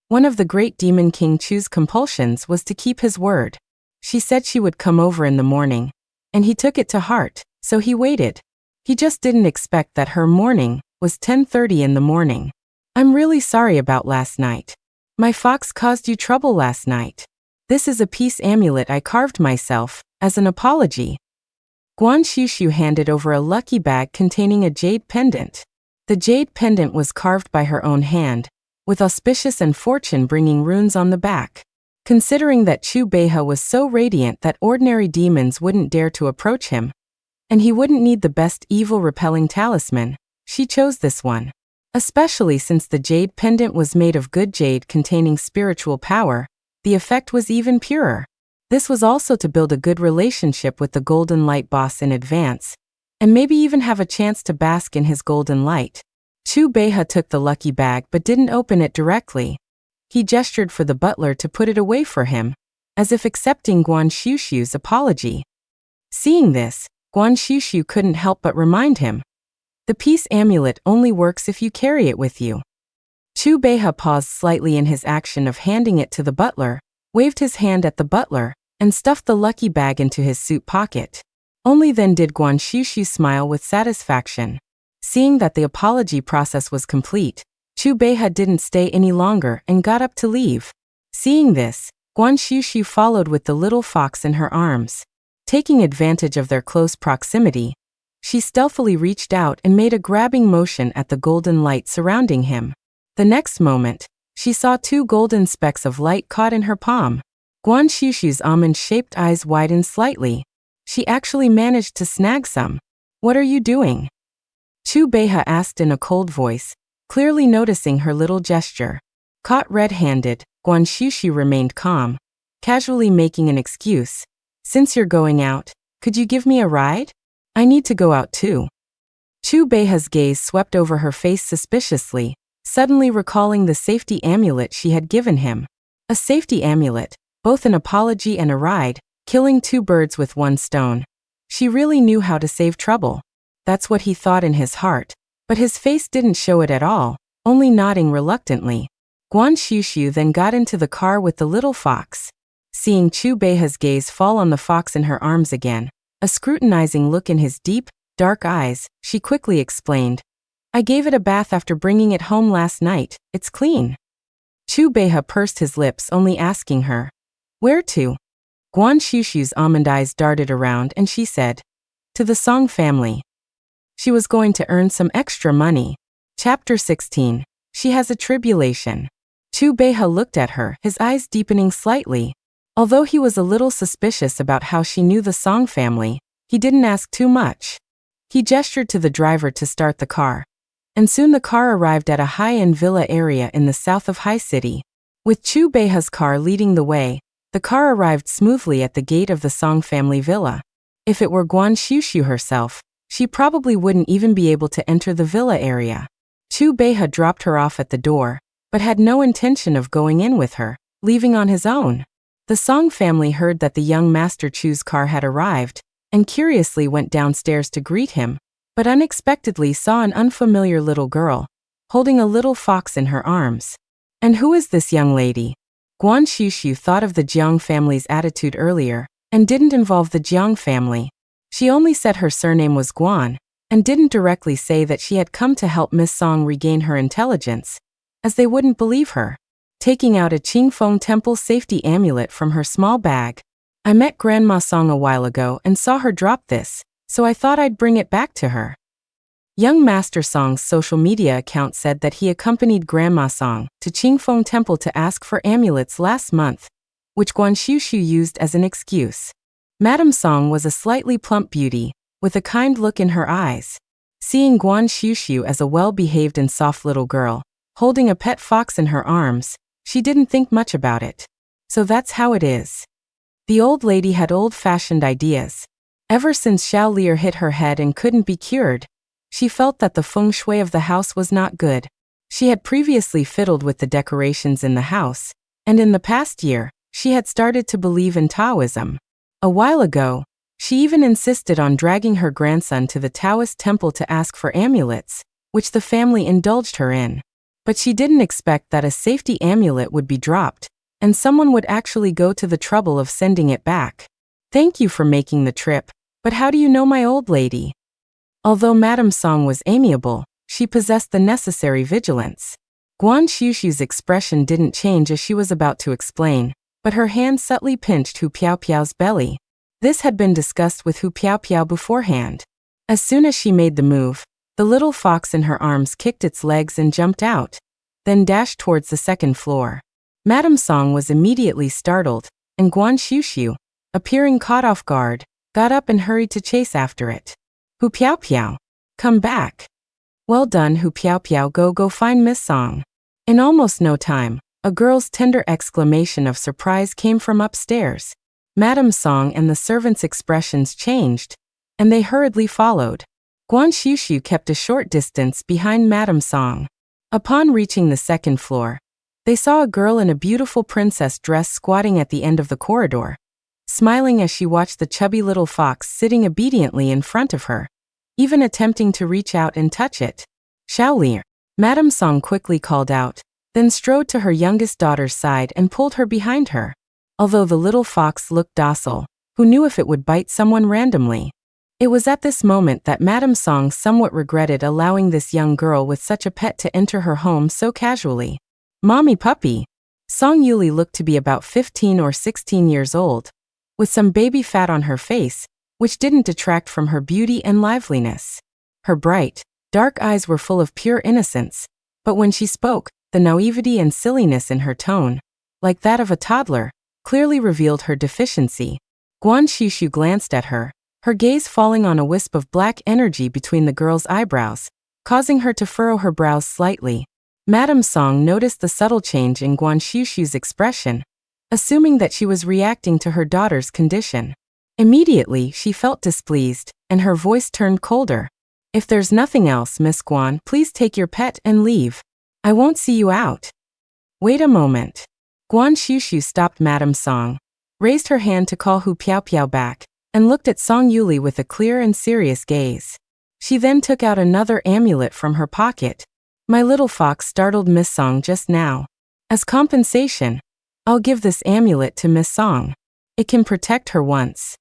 One of the great demon King Chu's compulsions was to keep his word. She said she would come over in the morning, and he took it to heart, so he waited. He just didn't expect that her morning was 10:30 in the morning. "I'm really sorry about last night. My fox caused you trouble last night. This is a peace amulet I carved myself, as an apology." Guan Shushu handed over a lucky bag containing a jade pendant. The jade pendant was carved by her own hand, with auspicious and fortune-bringing runes on the back. Considering that Chu Beha was so radiant that ordinary demons wouldn't dare to approach him, and he wouldn't need the best evil-repelling talisman, she chose this one. Especially since the jade pendant was made of good jade containing spiritual power, the effect was even purer. This was also to build a good relationship with the Golden Light boss in advance, and maybe even have a chance to bask in his golden light. Chu Beha took the lucky bag but didn't open it directly. He gestured for the butler to put it away for him, as if accepting Guan Shushu's apology. Seeing this, Guan Shushu couldn't help but remind him, "The peace amulet only works if you carry it with you." Chu Beha paused slightly in his action of handing it to the butler, waved his hand at the butler, and stuffed the lucky bag into his suit pocket. Only then did Guan Shushu smile with satisfaction. Seeing that the apology process was complete, Chu Beha didn't stay any longer and got up to leave. Seeing this, Guan Shushu followed with the little fox in her arms. Taking advantage of their close proximity, she stealthily reached out and made a grabbing motion at the golden light surrounding him. The next moment, she saw two golden specks of light caught in her palm. Guan Shushu's almond-shaped eyes widened slightly. She actually managed to snag some. "What are you doing?" Chu Beha asked in a cold voice, clearly noticing her little gesture. Caught red-handed, Guan Shushu remained calm, casually making an excuse. "Since you're going out, could you give me a ride? I need to go out too." Chu Beha's gaze swept over her face suspiciously, suddenly recalling the safety amulet she had given him. A safety amulet, both an apology and a ride, killing two birds with one stone. She really knew how to save trouble. That's what he thought in his heart, but his face didn't show it at all, only nodding reluctantly. Guan Shushu then got into the car with the little fox. Seeing Chu Beha's gaze fall on the fox in her arms again, a scrutinizing look in his deep, dark eyes, she quickly explained, "I gave it a bath after bringing it home last night. It's clean." Chu Beha pursed his lips, only asking her, "Where to?" Guan Shushu's almond eyes darted around and she said, "To the Song family." She was going to earn some extra money. Chapter 16. She has a tribulation. Chu Beha looked at her, his eyes deepening slightly. Although he was a little suspicious about how she knew the Song family, he didn't ask too much. He gestured to the driver to start the car, and soon the car arrived at a high-end villa area in the south of High City. With Chu Beha's car leading the way, the car arrived smoothly at the gate of the Song family villa. If it were Guan Shushu herself, she probably wouldn't even be able to enter the villa area. Chu Beha dropped her off at the door, but had no intention of going in with her, leaving on his own. The Song family heard that the young Master Chu's car had arrived, and curiously went downstairs to greet him, but unexpectedly saw an unfamiliar little girl, holding a little fox in her arms. And who is this young lady? Guan Shushu thought of the Jiang family's attitude earlier, and didn't involve the Jiang family. She only said her surname was Guan, and didn't directly say that she had come to help Miss Song regain her intelligence, as they wouldn't believe her. Taking out a Qingfeng temple safety amulet from her small bag. I met Grandma Song a while ago and saw her drop this, so I thought I'd bring it back to her. Young Master Song's social media account said that he accompanied Grandma Song to Qingfeng Temple to ask for amulets last month, which Guan Shushu used as an excuse. Madame Song was a slightly plump beauty, with a kind look in her eyes. Seeing Guan Shushu as a well-behaved and soft little girl, holding a pet fox in her arms, she didn't think much about it. So that's how it is. The old lady had old-fashioned ideas. Ever since Xiao Lier hit her head and couldn't be cured, she felt that the feng shui of the house was not good. She had previously fiddled with the decorations in the house, and in the past year, she had started to believe in Taoism. A while ago, she even insisted on dragging her grandson to the Taoist temple to ask for amulets, which the family indulged her in. But she didn't expect that a safety amulet would be dropped, and someone would actually go to the trouble of sending it back. Thank you for making the trip, but how do you know my old lady? Although Madame Song was amiable, she possessed the necessary vigilance. Guan Shushu's expression didn't change as she was about to explain, but her hand subtly pinched Hu Piaopiao's belly. This had been discussed with Hu Piaopiao beforehand. As soon as she made the move, the little fox in her arms kicked its legs and jumped out, then dashed towards the second floor. Madame Song was immediately startled, and Guan Shushu, appearing caught off guard, got up and hurried to chase after it. Hu Piaopiao, come back. Well done, Hu Piaopiao, go find Miss Song. In almost no time, a girl's tender exclamation of surprise came from upstairs. Madame Song and the servants' expressions changed, and they hurriedly followed. Guan Shushu kept a short distance behind Madame Song. Upon reaching the second floor, they saw a girl in a beautiful princess dress squatting at the end of the corridor, smiling as she watched the chubby little fox sitting obediently in front of her, even attempting to reach out and touch it. Xiao Lier, Madame Song quickly called out, then strode to her youngest daughter's side and pulled her behind her. Although the little fox looked docile, who knew if it would bite someone randomly? It was at this moment that Madame Song somewhat regretted allowing this young girl with such a pet to enter her home so casually. Mommy puppy. Song Yuli looked to be about 15 or 16 years old, with some baby fat on her face, which didn't detract from her beauty and liveliness. Her bright, dark eyes were full of pure innocence, but when she spoke, the naivety and silliness in her tone, like that of a toddler, clearly revealed her deficiency. Guan Shushu glanced at her, her gaze falling on a wisp of black energy between the girl's eyebrows, causing her to furrow her brows slightly. Madame Song noticed the subtle change in Guan Shushu's expression, assuming that she was reacting to her daughter's condition. Immediately, she felt displeased, and her voice turned colder. If there's nothing else, Miss Guan, please take your pet and leave. I won't see you out. Wait a moment. Guan Shushu stopped Madame Song, raised her hand to call Hu Piaopiao back, and looked at Song Yuli with a clear and serious gaze. She then took out another amulet from her pocket. My little fox startled Miss Song just now. As compensation, I'll give this amulet to Miss Song. It can protect her once.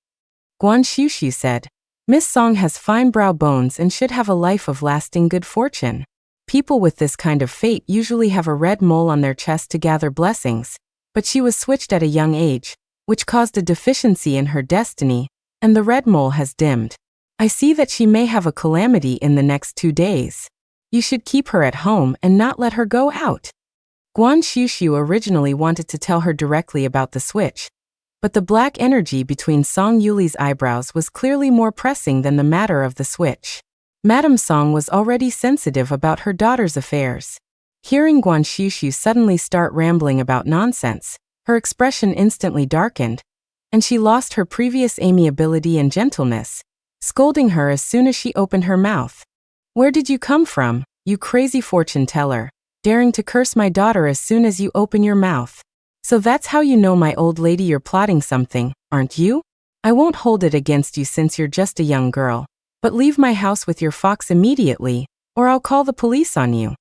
Guan Shushu said, Miss Song has fine brow bones and should have a life of lasting good fortune. People with this kind of fate usually have a red mole on their chest to gather blessings, but she was switched at a young age, which caused a deficiency in her destiny, and the red mole has dimmed. I see that she may have a calamity in the next 2 days. You should keep her at home and not let her go out. Guan Shushu originally wanted to tell her directly about the switch, but the black energy between Song Yuli's eyebrows was clearly more pressing than the matter of the switch. Madame Song was already sensitive about her daughter's affairs. Hearing Guan Shushu suddenly start rambling about nonsense, her expression instantly darkened, and she lost her previous amiability and gentleness, scolding her as soon as she opened her mouth. Where did you come from, you crazy fortune teller, daring to curse my daughter as soon as you open your mouth? So that's how you know, my old lady, you're plotting something, aren't you? I won't hold it against you since you're just a young girl, but leave my house with your fox immediately, or I'll call the police on you.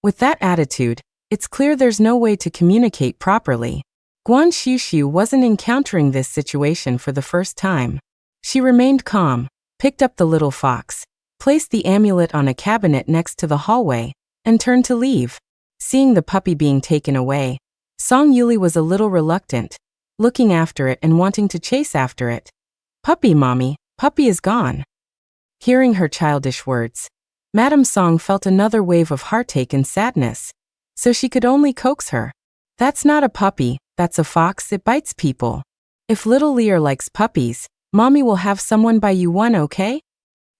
With that attitude, it's clear there's no way to communicate properly. Guan Shushu wasn't encountering this situation for the first time. She remained calm, picked up the little fox, placed the amulet on a cabinet next to the hallway, and turned to leave. Seeing the puppy being taken away, Song Yuli was a little reluctant, looking after it and wanting to chase after it. Puppy, mommy, puppy is gone. Hearing her childish words, Madame Song felt another wave of heartache and sadness, so she could only coax her. That's not a puppy, that's a fox, it bites people. If little Lear likes puppies, mommy will have someone buy you one, okay?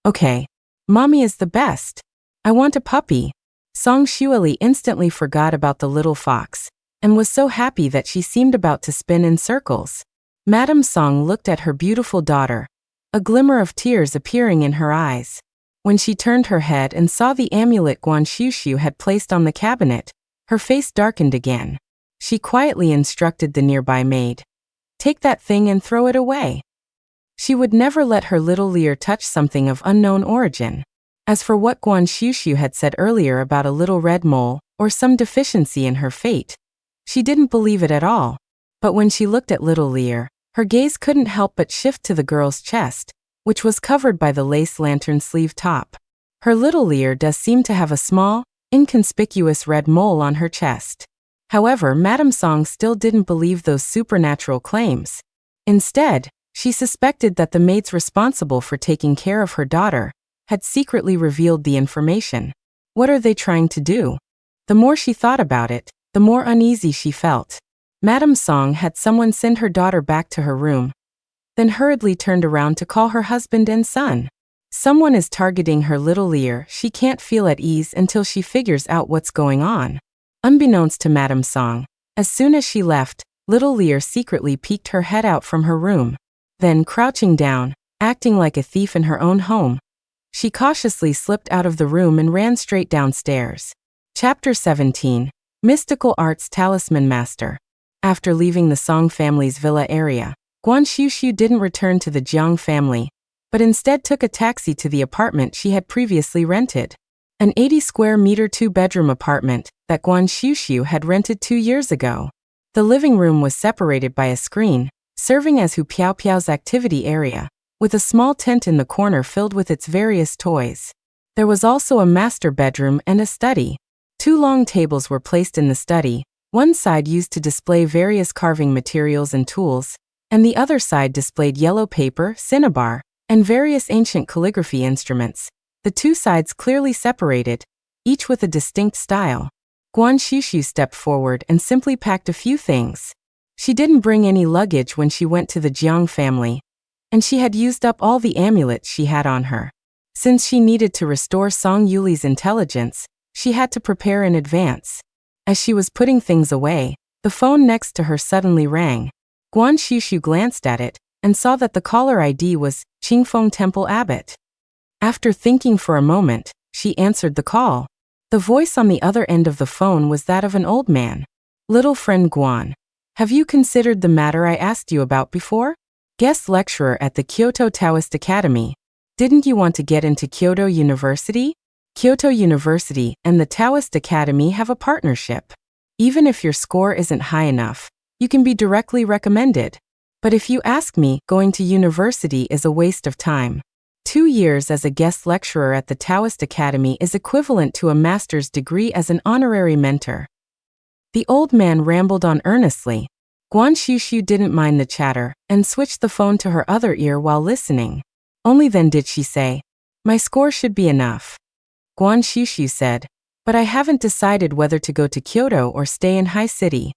Okay. Mommy is the best. I want a puppy. Song Shuali instantly forgot about the little fox, and was so happy that she seemed about to spin in circles. Madame Song looked at her beautiful daughter, a glimmer of tears appearing in her eyes. When she turned her head and saw the amulet Guan Shushu had placed on the cabinet, her face darkened again. She quietly instructed the nearby maid, "Take that thing and throw it away." She would never let her little Lear touch something of unknown origin. As for what Guan Shushu had said earlier about a little red mole, or some deficiency in her fate, she didn't believe it at all. But when she looked at little Lear, her gaze couldn't help but shift to the girl's chest, which was covered by the lace lantern sleeve top. Her little Lear does seem to have a small, inconspicuous red mole on her chest. However, Madame Song still didn't believe those supernatural claims. Instead, she suspected that the maids responsible for taking care of her daughter had secretly revealed the information. What are they trying to do? The more she thought about it, the more uneasy she felt. Madame Song had someone send her daughter back to her room, then hurriedly turned around to call her husband and son. Someone is targeting her little Lear. She can't feel at ease until she figures out what's going on. Unbeknownst to Madame Song, as soon as she left, little Lear secretly peeked her head out from her room. Then, crouching down, acting like a thief in her own home, she cautiously slipped out of the room and ran straight downstairs. Chapter 17. Mystical Arts Talisman Master. After leaving the Song family's villa area, Guan Shushu didn't return to the Jang family, but instead took a taxi to the apartment she had previously rented. An 80-square-meter two-bedroom apartment that Guan Shushu had rented 2 years ago. The living room was separated by a screen, serving as Hu Piao Piao's activity area, with a small tent in the corner filled with its various toys. There was also a master bedroom and a study. 2 long tables were placed in the study, one side used to display various carving materials and tools, and the other side displayed yellow paper, cinnabar, and various ancient calligraphy instruments, the 2 sides clearly separated, each with a distinct style. Guan Shushu stepped forward and simply packed a few things. She didn't bring any luggage when she went to the Jiang family, and she had used up all the amulets she had on her. Since she needed to restore Song Yuli's intelligence, she had to prepare in advance. As she was putting things away, the phone next to her suddenly rang. Guan Shushu glanced at it and saw that the caller ID was Qingfeng Temple Abbot. After thinking for a moment, she answered the call. The voice on the other end of the phone was that of an old man. "Little friend Guan, have you considered the matter I asked you about before? Guest lecturer at the Kyoto Taoist Academy. Didn't you want to get into Kyoto University? Kyoto University and the Taoist Academy have a partnership. Even if your score isn't high enough, you can be directly recommended. But if you ask me, going to university is a waste of time. 2 years as a guest lecturer at the Taoist Academy is equivalent to a master's degree as an honorary mentor." The old man rambled on earnestly. Guan Shushu didn't mind the chatter and switched the phone to her other ear while listening. Only then did she say, "My score should be enough." Guan Shushu said, "But I haven't decided whether to go to Kyoto or stay in High City."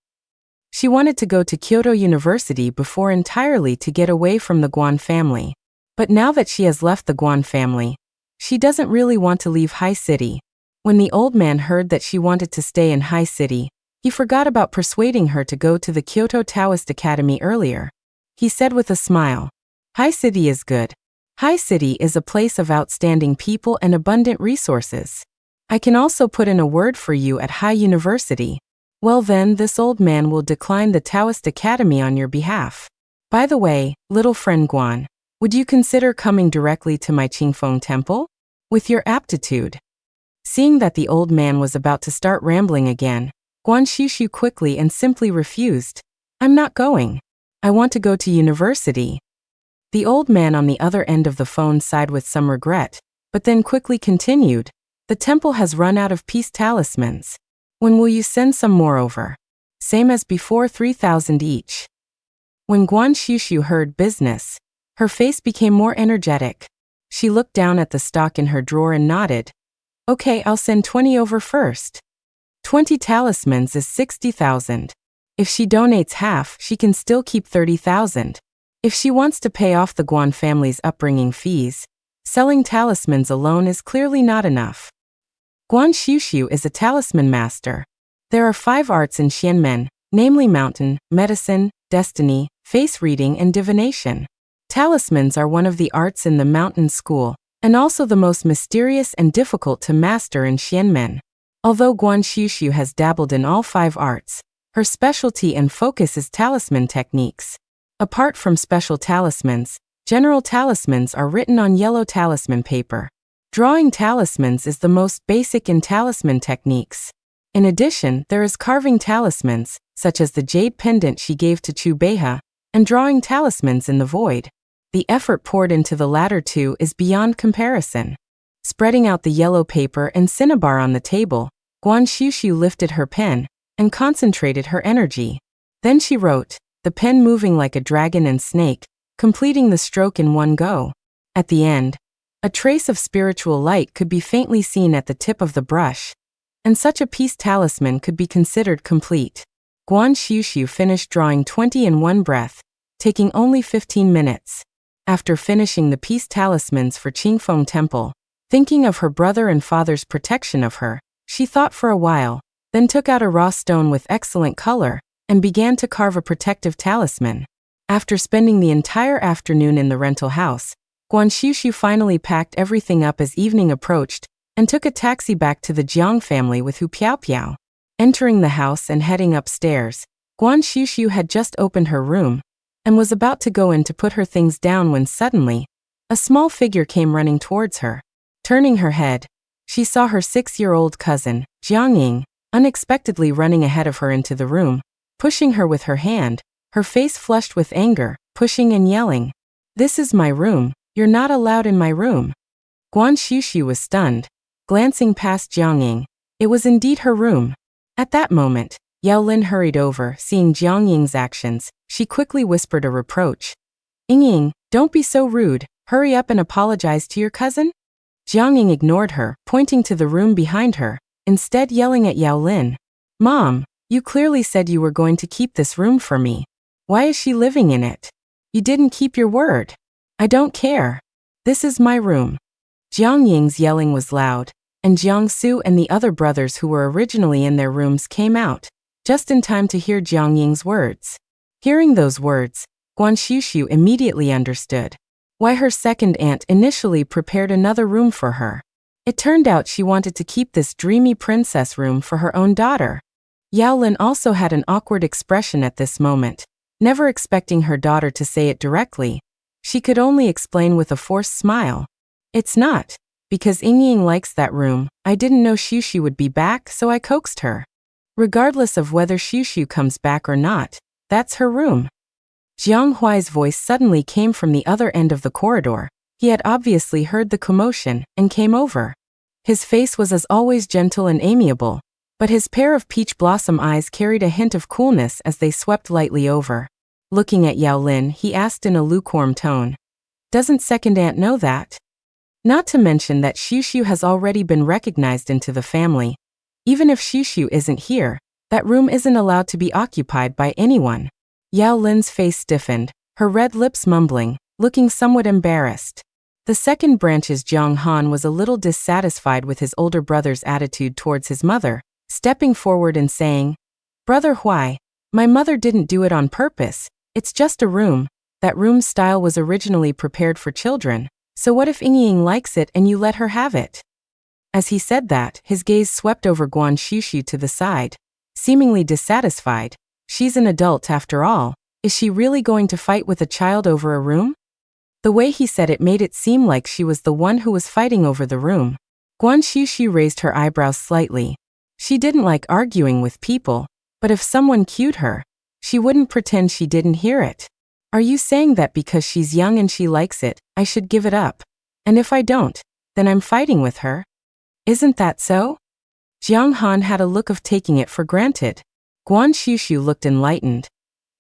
She wanted to go to Kyoto University before entirely to get away from the Guan family. But now that she has left the Guan family, she doesn't really want to leave High City. When the old man heard that she wanted to stay in High City, he forgot about persuading her to go to the Kyoto Taoist Academy earlier. He said with a smile, "High City is good. High City is a place of outstanding people and abundant resources. I can also put in a word for you at High University. Well then, this old man will decline the Taoist Academy on your behalf. By the way, little friend Guan, would you consider coming directly to my Qingfeng temple? With your aptitude. Seeing that the old man was about to start rambling again, Guan Shushu quickly and simply refused. I'm not going. I want to go to university. The old man on the other end of the phone sighed with some regret, but then quickly continued. The temple has run out of peace talismans. When will you send some more over? Same as before, 3,000 each. When Guan Shushu heard business, her face became more energetic. She looked down at the stock in her drawer and nodded. Okay, I'll send 20 over first. 20 talismans is 60,000. If she donates half, she can still keep 30,000. If she wants to pay off the Guan family's upbringing fees, selling talismans alone is clearly not enough. Guan Shushu is a talisman master. There are 5 arts in Xianmen, namely mountain, medicine, destiny, face reading, and divination. Talismans are one of the arts in the mountain school, and also the most mysterious and difficult to master in Xianmen. Although Guan Shushu has dabbled in all 5 arts, her specialty and focus is talisman techniques. Apart from special talismans, general talismans are written on yellow talisman paper. Drawing talismans is the most basic in talisman techniques. In addition, there is carving talismans, such as the jade pendant she gave to Chu Beha, and drawing talismans in the void. The effort poured into the latter two is beyond comparison. Spreading out the yellow paper and cinnabar on the table, Guan Shushu lifted her pen and concentrated her energy. Then she wrote, the pen moving like a dragon and snake, completing the stroke in one go. At the end, a trace of spiritual light could be faintly seen at the tip of the brush, and such a peace talisman could be considered complete. Guan Shushu finished drawing 20 in one breath, taking only 15 minutes. After finishing the peace talismans for Qingfeng Temple, thinking of her brother and father's protection of her, she thought for a while, then took out a raw stone with excellent color, and began to carve a protective talisman. After spending the entire afternoon in the rental house, Guan Shushu finally packed everything up as evening approached, and took a taxi back to the Jang family with Hu Piao Piao. Entering the house and heading upstairs, Guan Shushu had just opened her room, and was about to go in to put her things down when suddenly, a small figure came running towards her. Turning her head, she saw her 6-year-old cousin, Inying, unexpectedly running ahead of her into the room, pushing her with her hand, her face flushed with anger, pushing and yelling. This is my room, you're not allowed in my room. Guan Shushu was stunned, glancing past Inying. It was indeed her room. At that moment, Yao Lin hurried over, seeing Jiangying's actions. She quickly whispered a reproach. Inying, don't be so rude, hurry up and apologize to your cousin? Jiangying ignored her, pointing to the room behind her, instead yelling at Yao Lin. Mom, you clearly said you were going to keep this room for me. Why is she living in it? You didn't keep your word. I don't care. This is my room. Jiangying's yelling was loud, and Jiangsu and the other brothers who were originally in their rooms came out, just in time to hear Jiangying's words. Hearing those words, Guan Shushu immediately understood why her second aunt initially prepared another room for her. It turned out she wanted to keep this dreamy princess room for her own daughter. Yao Lin also had an awkward expression at this moment, never expecting her daughter to say it directly. She could only explain with a forced smile. It's not, because Inying likes that room. I didn't know Shushu would be back, so I coaxed her. Regardless of whether Shushu comes back or not, that's her room. Jiang Huai's voice suddenly came from the other end of the corridor. He had obviously heard the commotion, and came over. His face was as always gentle and amiable, but his pair of peach blossom eyes carried a hint of coolness as they swept lightly over. Looking at Yao Lin, he asked in a lukewarm tone. Doesn't second aunt know that? Not to mention that Shushu has already been recognized into the family. Even if Shushu isn't here, that room isn't allowed to be occupied by anyone. Yao Lin's face stiffened, her red lips mumbling, looking somewhat embarrassed. The second branch's Jiang Han was a little dissatisfied with his older brother's attitude towards his mother, stepping forward and saying, Brother Huai, my mother didn't do it on purpose, it's just a room. That room's style was originally prepared for children, so what if Inying likes it and you let her have it? As he said that, his gaze swept over Guan Shushu to the side, seemingly dissatisfied. She's an adult after all. Is she really going to fight with a child over a room? The way he said it made it seem like she was the one who was fighting over the room. Guan Shushu raised her eyebrows slightly. She didn't like arguing with people, but if someone cued her, she wouldn't pretend she didn't hear it. Are you saying that because she's young and she likes it, I should give it up? And if I don't, then I'm fighting with her? Isn't that so? Jiang Han had a look of taking it for granted. Guan Shushu looked enlightened.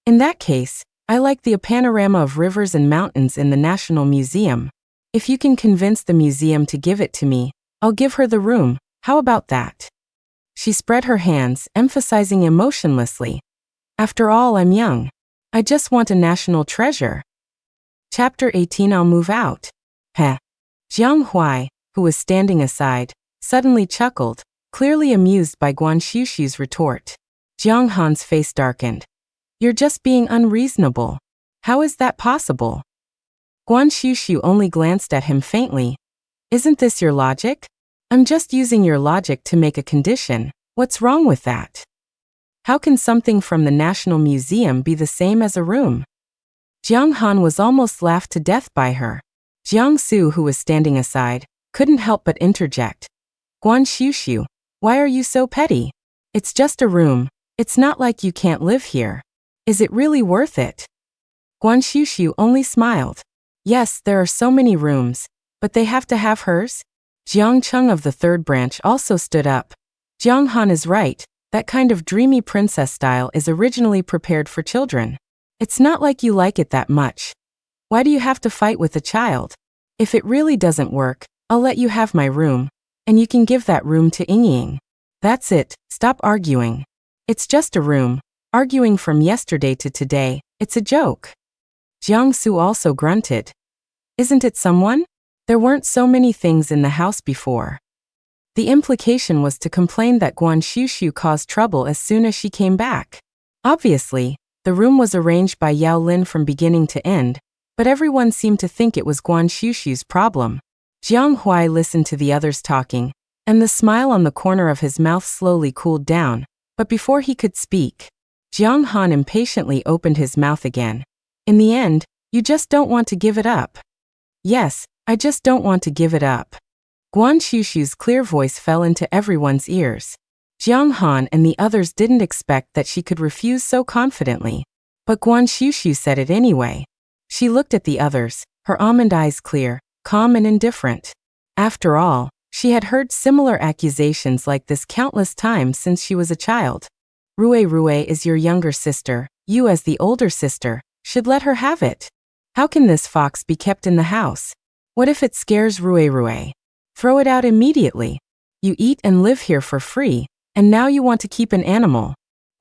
In that case, I like the panorama of rivers and mountains in the National Museum. If you can convince the museum to give it to me, I'll give her the room. How about that? She spread her hands, emphasizing emotionlessly. After all, I'm young. I just want a national treasure. Chapter 18. I'll move out. Heh. Jiang Huai, who was standing aside, suddenly chuckled, clearly amused by Guan Shushu's retort. Jiang Han's face darkened. You're just being unreasonable. How is that possible? Guan Shushu only glanced at him faintly. Isn't this your logic? I'm just using your logic to make a condition. What's wrong with that? How can something from the National Museum be the same as a room? Jiang Han was almost laughed to death by her. Jiang Su, who was standing aside, couldn't help but interject. Guan Shushu, why are you so petty? It's just a room. It's not like you can't live here. Is it really worth it? Guan Shushu only smiled. Yes, there are so many rooms, but they have to have hers? Jiang Cheng of the third branch also stood up. Jiang Han is right, that kind of dreamy princess style is originally prepared for children. It's not like you like it that much. Why do you have to fight with a child? If it really doesn't work, I'll let you have my room, and you can give that room to Inying. That's it, stop arguing. It's just a room. Arguing from yesterday to today, it's a joke. Jiang Su also grunted. Isn't it someone? There weren't so many things in the house before. The implication was to complain that Guan Shushu caused trouble as soon as she came back. Obviously, the room was arranged by Yao Lin from beginning to end, but everyone seemed to think it was Guan Shushu's problem. Jiang Huai listened to the others talking, and the smile on the corner of his mouth slowly cooled down, but before he could speak, Jiang Han impatiently opened his mouth again. In the end, you just don't want to give it up. Yes, I just don't want to give it up. Guan Shushu's clear voice fell into everyone's ears. Jiang Han and the others didn't expect that she could refuse so confidently. But Guan Shushu said it anyway. She looked at the others, her almond eyes clear, calm and indifferent. After all, she had heard similar accusations like this countless times since she was a child. Rue is your younger sister, you as the older sister, should let her have it. How can this fox be kept in the house? What if it scares Rue? Throw it out immediately. You eat and live here for free, and now you want to keep an animal.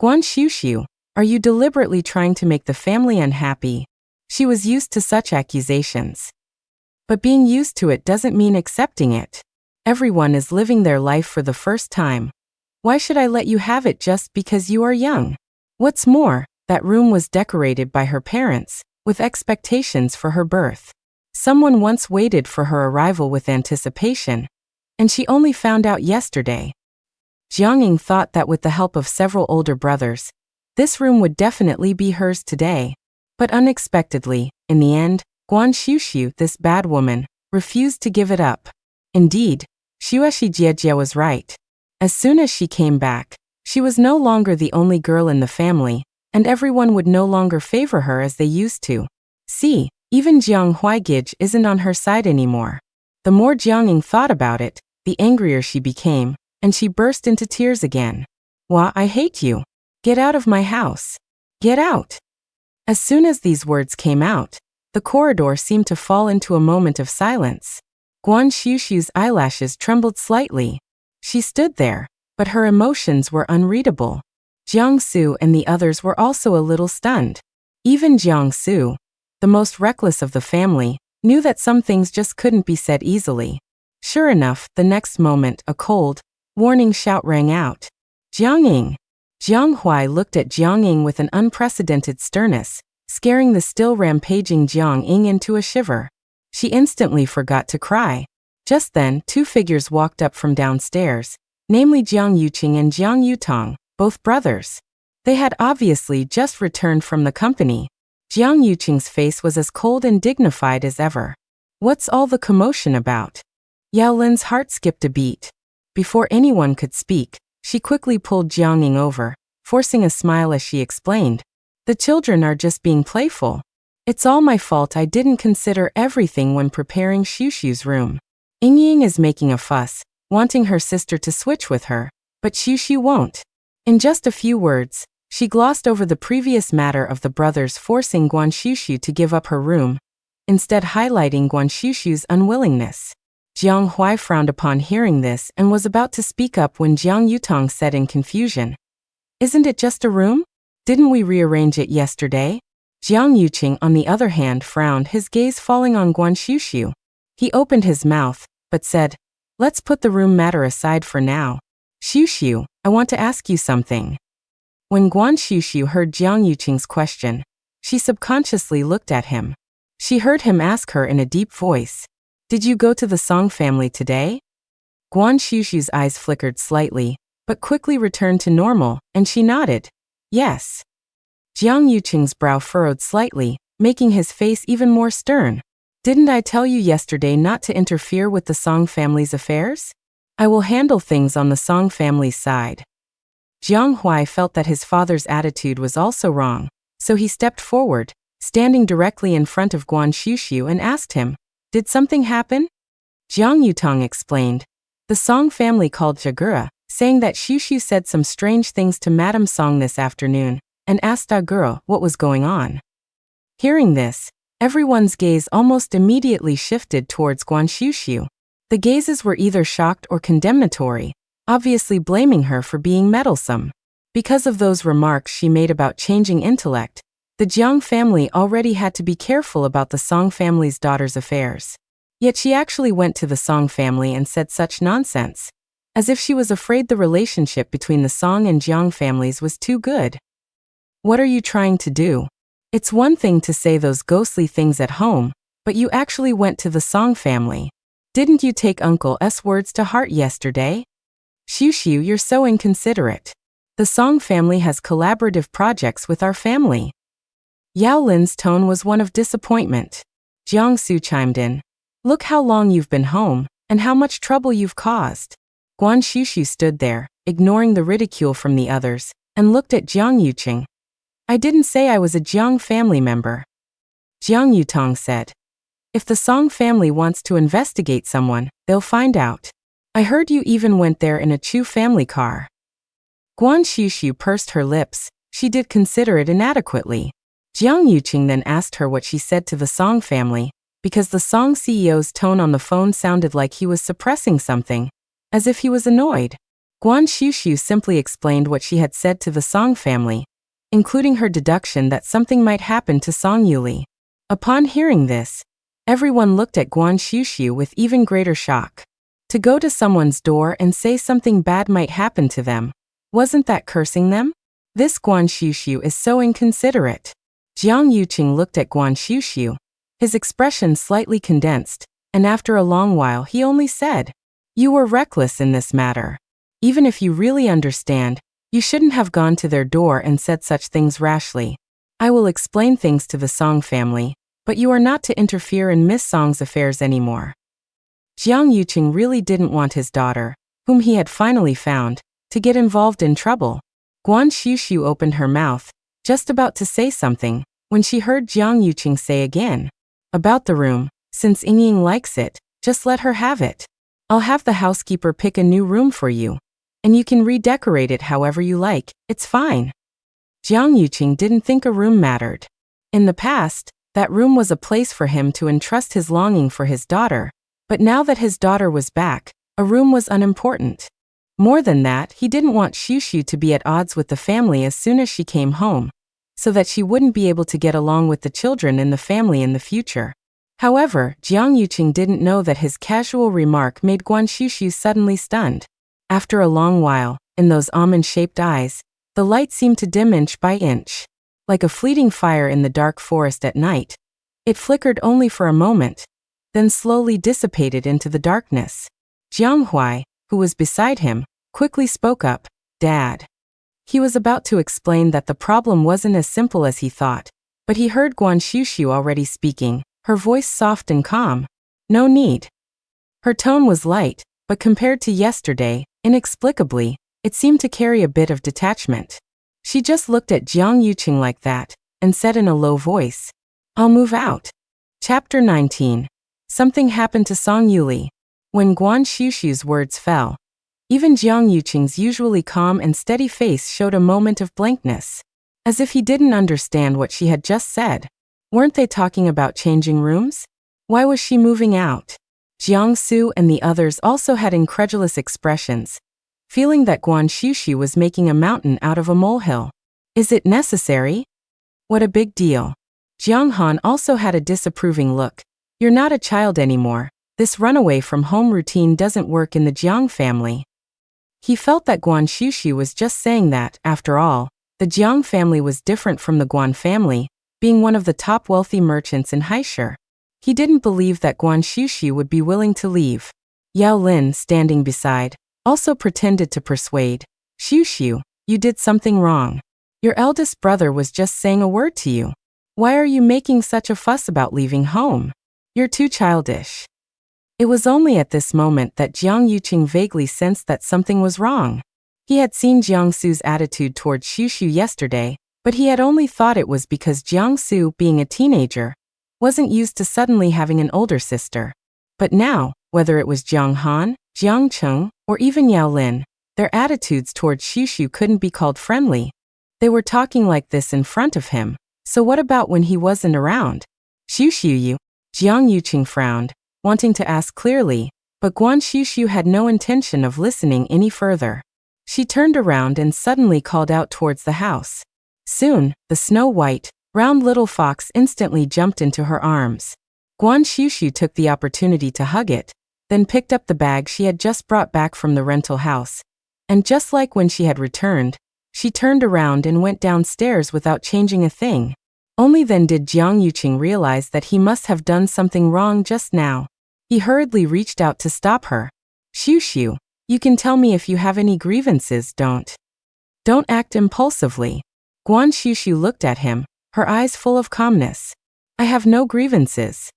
Guan Shushu, are you deliberately trying to make the family unhappy? She was used to such accusations. But being used to it doesn't mean accepting it. Everyone is living their life for the first time. Why should I let you have it just because you are young? What's more, that room was decorated by her parents, with expectations for her birth. Someone once waited for her arrival with anticipation, and she only found out yesterday. Jiang thought that with the help of several older brothers, this room would definitely be hers today. But unexpectedly, in the end, Guan Shushu, this bad woman, refused to give it up. Indeed, Xueshi Jiejie was right. As soon as she came back, she was no longer the only girl in the family, and everyone would no longer favor her as they used to. See, even Jiang Huaigij isn't on her side anymore. The more Jiang thought about it, the angrier she became, and she burst into tears again. Wah, I hate you. Get out of my house. Get out. As soon as these words came out, the corridor seemed to fall into a moment of silence. Guan Shushu's eyelashes trembled slightly. She stood there, but her emotions were unreadable. Jiang Su and the others were also a little stunned. Even Jiang Su, the most reckless of the family, knew that some things just couldn't be said easily. Sure enough, the next moment, a cold, warning shout rang out. Jiang! Jiang Huai looked at Jiang with an unprecedented sternness, scaring the still rampaging Jiang into a shiver. She instantly forgot to cry. Just then, two figures walked up from downstairs, namely Jiang Yuqing and Jiang Yutong, both brothers. They had obviously just returned from the company, Jiang Yuqing's face was as cold and dignified as ever. What's all the commotion about? Yao Lin's heart skipped a beat. Before anyone could speak, she quickly pulled Jiang Ying over, forcing a smile as she explained. The children are just being playful. It's all my fault I didn't consider everything when preparing Shushu's room. Inying is making a fuss, wanting her sister to switch with her, but Shushu won't. In just a few words, she glossed over the previous matter of the brothers forcing Guan Shushu to give up her room, instead highlighting Guan Shushu's unwillingness. Jiang Hui frowned upon hearing this and was about to speak up when Jiang Yutong said in confusion, "Isn't it just a room? Didn't we rearrange it yesterday?" Jiang Yuqing, on the other hand, frowned, his gaze falling on Guan Shushu. He opened his mouth, but said, "Let's put the room matter aside for now. Shushu, I want to ask you something." When Guan Shushu heard Jiang Yuqing's question, she subconsciously looked at him. She heard him ask her in a deep voice, "Did you go to the Song family today?" Guan Shushu's eyes flickered slightly, but quickly returned to normal, and she nodded, "Yes." Jiang Yuqing's brow furrowed slightly, making his face even more stern. "Didn't I tell you yesterday not to interfere with the Song family's affairs? I will handle things on the Song family's side." Jiang Hui felt that his father's attitude was also wrong, so he stepped forward, standing directly in front of Guan Shushu, and asked him, "Did something happen?" Jiang Yutong explained. The Song family called Jagura, saying that Shushu said some strange things to Madame Song this afternoon, and asked Jagura what was going on. Hearing this, everyone's gaze almost immediately shifted towards Guan Shushu. The gazes were either shocked or condemnatory, obviously blaming her for being meddlesome. Because of those remarks she made about changing intellect, the Jiang family already had to be careful about the Song family's daughter's affairs. Yet she actually went to the Song family and said such nonsense, as if she was afraid the relationship between the Song and Jiang families was too good. What are you trying to do? It's one thing to say those ghostly things at home, but you actually went to the Song family. Didn't you take Uncle S' words to heart yesterday? Shushu, you're so inconsiderate. The Song family has collaborative projects with our family. Yao Lin's tone was one of disappointment. Jiang Su chimed in. Look how long you've been home, and how much trouble you've caused. Guan Shushu stood there, ignoring the ridicule from the others, and looked at Jiang Yuqing. I didn't say I was a Jiang family member. Jiang Yutong said. If the Song family wants to investigate someone, they'll find out. I heard you even went there in a Chu family car. Guan Shushu pursed her lips. She did consider it inadequately. Jiang Yuqing then asked her what she said to the Song family, because the Song CEO's tone on the phone sounded like he was suppressing something, as if he was annoyed. Guan Shushu simply explained what she had said to the Song family, including her deduction that something might happen to Song Yuli. Upon hearing this, everyone looked at Guan Shushu with even greater shock. To go to someone's door and say something bad might happen to them, wasn't that cursing them? This Guan Shushu is so inconsiderate. Jiang Yuqing looked at Guan Shushu, his expression slightly condensed, and after a long while he only said, You were reckless in this matter. Even if you really understand, you shouldn't have gone to their door and said such things rashly. I will explain things to the Song family, but you are not to interfere in Miss Song's affairs anymore. Jiang Yuqing really didn't want his daughter, whom he had finally found, to get involved in trouble. Guan Shushu opened her mouth, just about to say something, when she heard Jiang Yuqing say again, about the room, since Inying likes it, just let her have it. I'll have the housekeeper pick a new room for you, and you can redecorate it however you like, it's fine. Jiang Yuqing didn't think a room mattered. In the past, that room was a place for him to entrust his longing for his daughter, but now that his daughter was back, a room was unimportant. More than that, he didn't want Shushu to be at odds with the family as soon as she came home, so that she wouldn't be able to get along with the children in the family in the future. However, Jiang Yuqing didn't know that his casual remark made Guan Shushu suddenly stunned. After a long while, in those almond-shaped eyes, the light seemed to dim inch by inch. Like a fleeting fire in the dark forest at night, it flickered only for a moment, then slowly dissipated into the darkness. Jiang Hui, who was beside him, quickly spoke up, Dad. He was about to explain that the problem wasn't as simple as he thought, But he heard Guan Shushu already speaking, her voice soft and calm. No need. Her tone was light, but compared to yesterday, inexplicably, it seemed to carry a bit of detachment. She just looked at Jiang Yuqing like that, and said in a low voice, "I'll move out." Chapter 19. Something happened to Song Yuli. When Guan Shushu's words fell, even Jiang Yuqing's usually calm and steady face showed a moment of blankness, as if he didn't understand what she had just said. Weren't they talking about changing rooms? Why was she moving out? Jiang Su and the others also had incredulous expressions, feeling that Guan Shushu was making a mountain out of a molehill. Is it necessary? What a big deal. Jiang Han also had a disapproving look. You're not a child anymore. This runaway from home routine doesn't work in the Jiang family. He felt that Guan Shushu was just saying that, after all, the Jiang family was different from the Guan family, being one of the top wealthy merchants in Heiress. He didn't believe that Guan Shushu would be willing to leave. Yao Lin, standing beside, also pretended to persuade. Shushu, you did something wrong. Your eldest brother was just saying a word to you. Why are you making such a fuss about leaving home? You're too childish. It was only at this moment that Jiang Yuqing vaguely sensed that something was wrong. He had seen Jiang Su's attitude toward Shushu yesterday, but he had only thought it was because Jiang Su, being a teenager, wasn't used to suddenly having an older sister. But now, whether it was Jiang Han, Jiang Cheng, or even Yao Lin, their attitudes toward Shushu couldn't be called friendly. They were talking like this in front of him, so what about when he wasn't around? Shushu you? Jiang Yuqing frowned, wanting to ask clearly, but Guan Shushu had no intention of listening any further. She turned around and suddenly called out towards the house. Soon, the snow-white, round little fox instantly jumped into her arms. Guan Shushu took the opportunity to hug it, then picked up the bag she had just brought back from the rental house. And just like when she had returned, she turned around and went downstairs without changing a thing. Only then did Jiang Yuqing realize that he must have done something wrong just now. He hurriedly reached out to stop her. Shushu, you can tell me if you have any grievances, don't act impulsively. Guan Shushu looked at him, her eyes full of calmness. I have no grievances.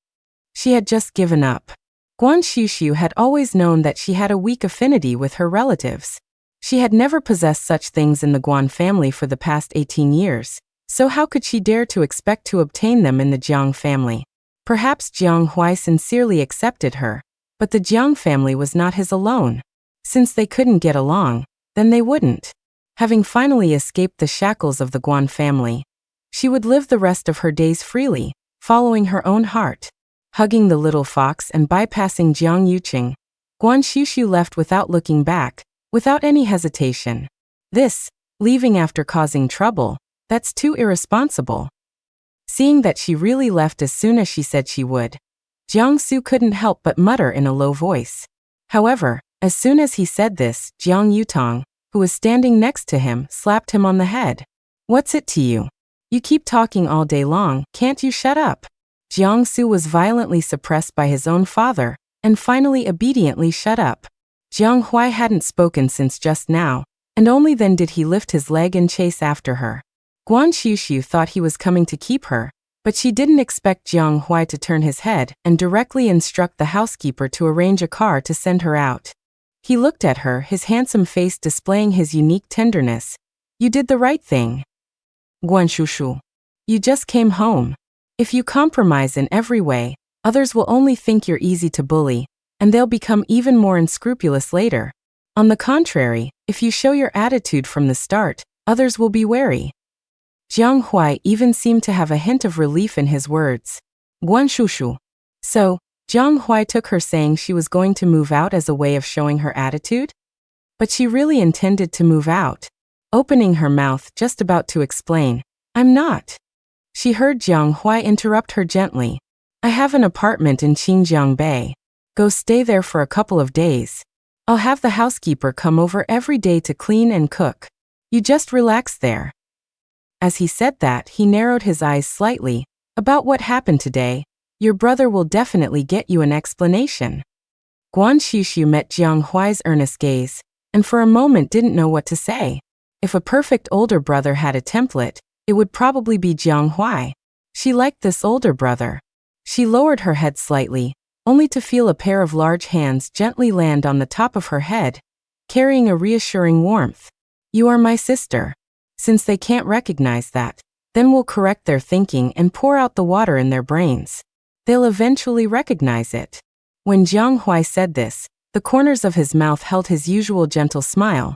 She had just given up. Guan Shushu had always known that she had a weak affinity with her relatives. She had never possessed such things in the Guan family for the past 18 years, so how could she dare to expect to obtain them in the Jiang family? Perhaps Jiang Hui sincerely accepted her, but the Jiang family was not his alone. Since they couldn't get along, then they wouldn't. Having finally escaped the shackles of the Guan family, she would live the rest of her days freely, following her own heart. Hugging the little fox and bypassing Jiang Yuqing, Guan Shushu left without looking back, without any hesitation. This, leaving after causing trouble, that's too irresponsible. Seeing that she really left as soon as she said she would, Jiang Su couldn't help but mutter in a low voice. However, as soon as he said this, Jiang Yutong, who was standing next to him, slapped him on the head. What's it to you? You keep talking all day long, can't you shut up? Jiang Su was violently suppressed by his own father, and finally obediently shut up. Jiang Hui hadn't spoken since just now, and only then did he lift his leg and chase after her. Guan Shushu thought he was coming to keep her, but she didn't expect Jiang Hui to turn his head and directly instruct the housekeeper to arrange a car to send her out. He looked at her, his handsome face displaying his unique tenderness. You did the right thing. Guan Shushu. You just came home. If you compromise in every way, others will only think you're easy to bully, and they'll become even more unscrupulous later. On the contrary, if you show your attitude from the start, others will be wary. Jiang Hui even seemed to have a hint of relief in his words. Guan Shushu. So, Jiang Hui took her saying she was going to move out as a way of showing her attitude? But she really intended to move out. Opening her mouth, just about to explain, I'm not. She heard Jiang Hui interrupt her gently. I have an apartment in Xinjiang Bay. Go stay there for a couple of days. I'll have the housekeeper come over every day to clean and cook. You just relax there. As he said that, he narrowed his eyes slightly. About what happened today, your brother will definitely get you an explanation. Guan Shushu met Jiang Hui's earnest gaze, and for a moment didn't know what to say. If a perfect older brother had a template, it would probably be Jiang Hui. She liked this older brother. She lowered her head slightly, only to feel a pair of large hands gently land on the top of her head, carrying a reassuring warmth. You are my sister. Since they can't recognize that, then we'll correct their thinking and pour out the water in their brains. They'll eventually recognize it. When Jiang Huai said this, the corners of his mouth held his usual gentle smile,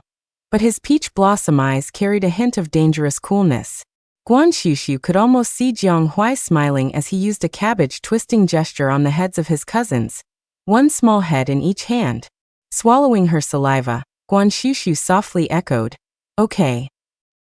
but his peach blossom eyes carried a hint of dangerous coolness. Guan Shushu could almost see Jiang Huai smiling as he used a cabbage-twisting gesture on the heads of his cousins, one small head in each hand. Swallowing her saliva, Guan Shushu softly echoed, "Okay."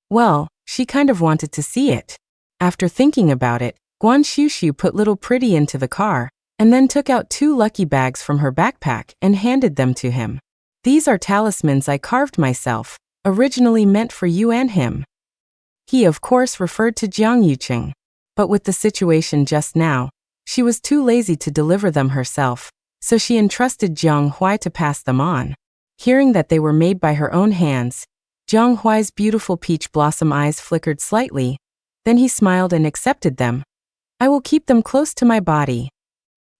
Well, she kind of wanted to see it. After thinking about it, Guan Shushu put little Pretty into the car, and then took out 2 lucky bags from her backpack and handed them to him. "These are talismans I carved myself, originally meant for you and him." He of course referred to Jiang Yuqing. But with the situation just now, she was too lazy to deliver them herself, so she entrusted Jiang Huai to pass them on. Hearing that they were made by her own hands, Jiang Huai's beautiful peach blossom eyes flickered slightly, then he smiled and accepted them. "I will keep them close to my body."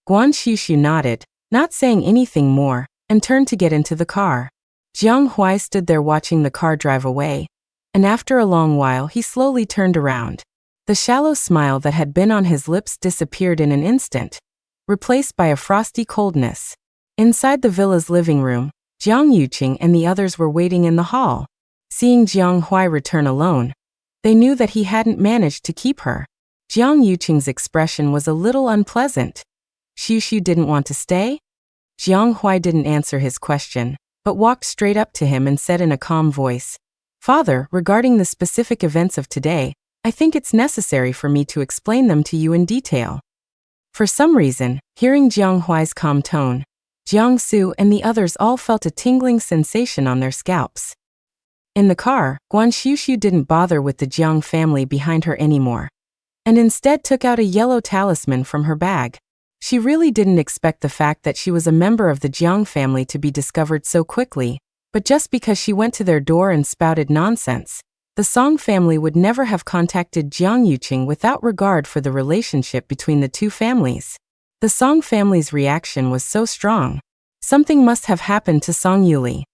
Guan Shushu nodded, not saying anything more, and turned to get into the car. Jiang Huai stood there watching the car drive away, and after a long while he slowly turned around. The shallow smile that had been on his lips disappeared in an instant, replaced by a frosty coldness. Inside the villa's living room, Jiang Yuqing and the others were waiting in the hall. Seeing Jiang Huai return alone, they knew that he hadn't managed to keep her. Jiang Yuqing's expression was a little unpleasant. Shushu didn't want to stay? Jiang Huai didn't answer his question, but walked straight up to him and said in a calm voice, "Father, regarding the specific events of today, I think it's necessary for me to explain them to you in detail." For some reason, hearing Jiang Huai's calm tone, Jiang Su and the others all felt a tingling sensation on their scalps. In the car, Guan Shushu didn't bother with the Jiang family behind her anymore, and instead took out a yellow talisman from her bag. She really didn't expect the fact that she was a member of the Jiang family to be discovered so quickly, but just because she went to their door and spouted nonsense, the Song family would never have contacted Jiang Yuqing without regard for the relationship between the two families. The Song family's reaction was so strong. Something must have happened to Song Yuli.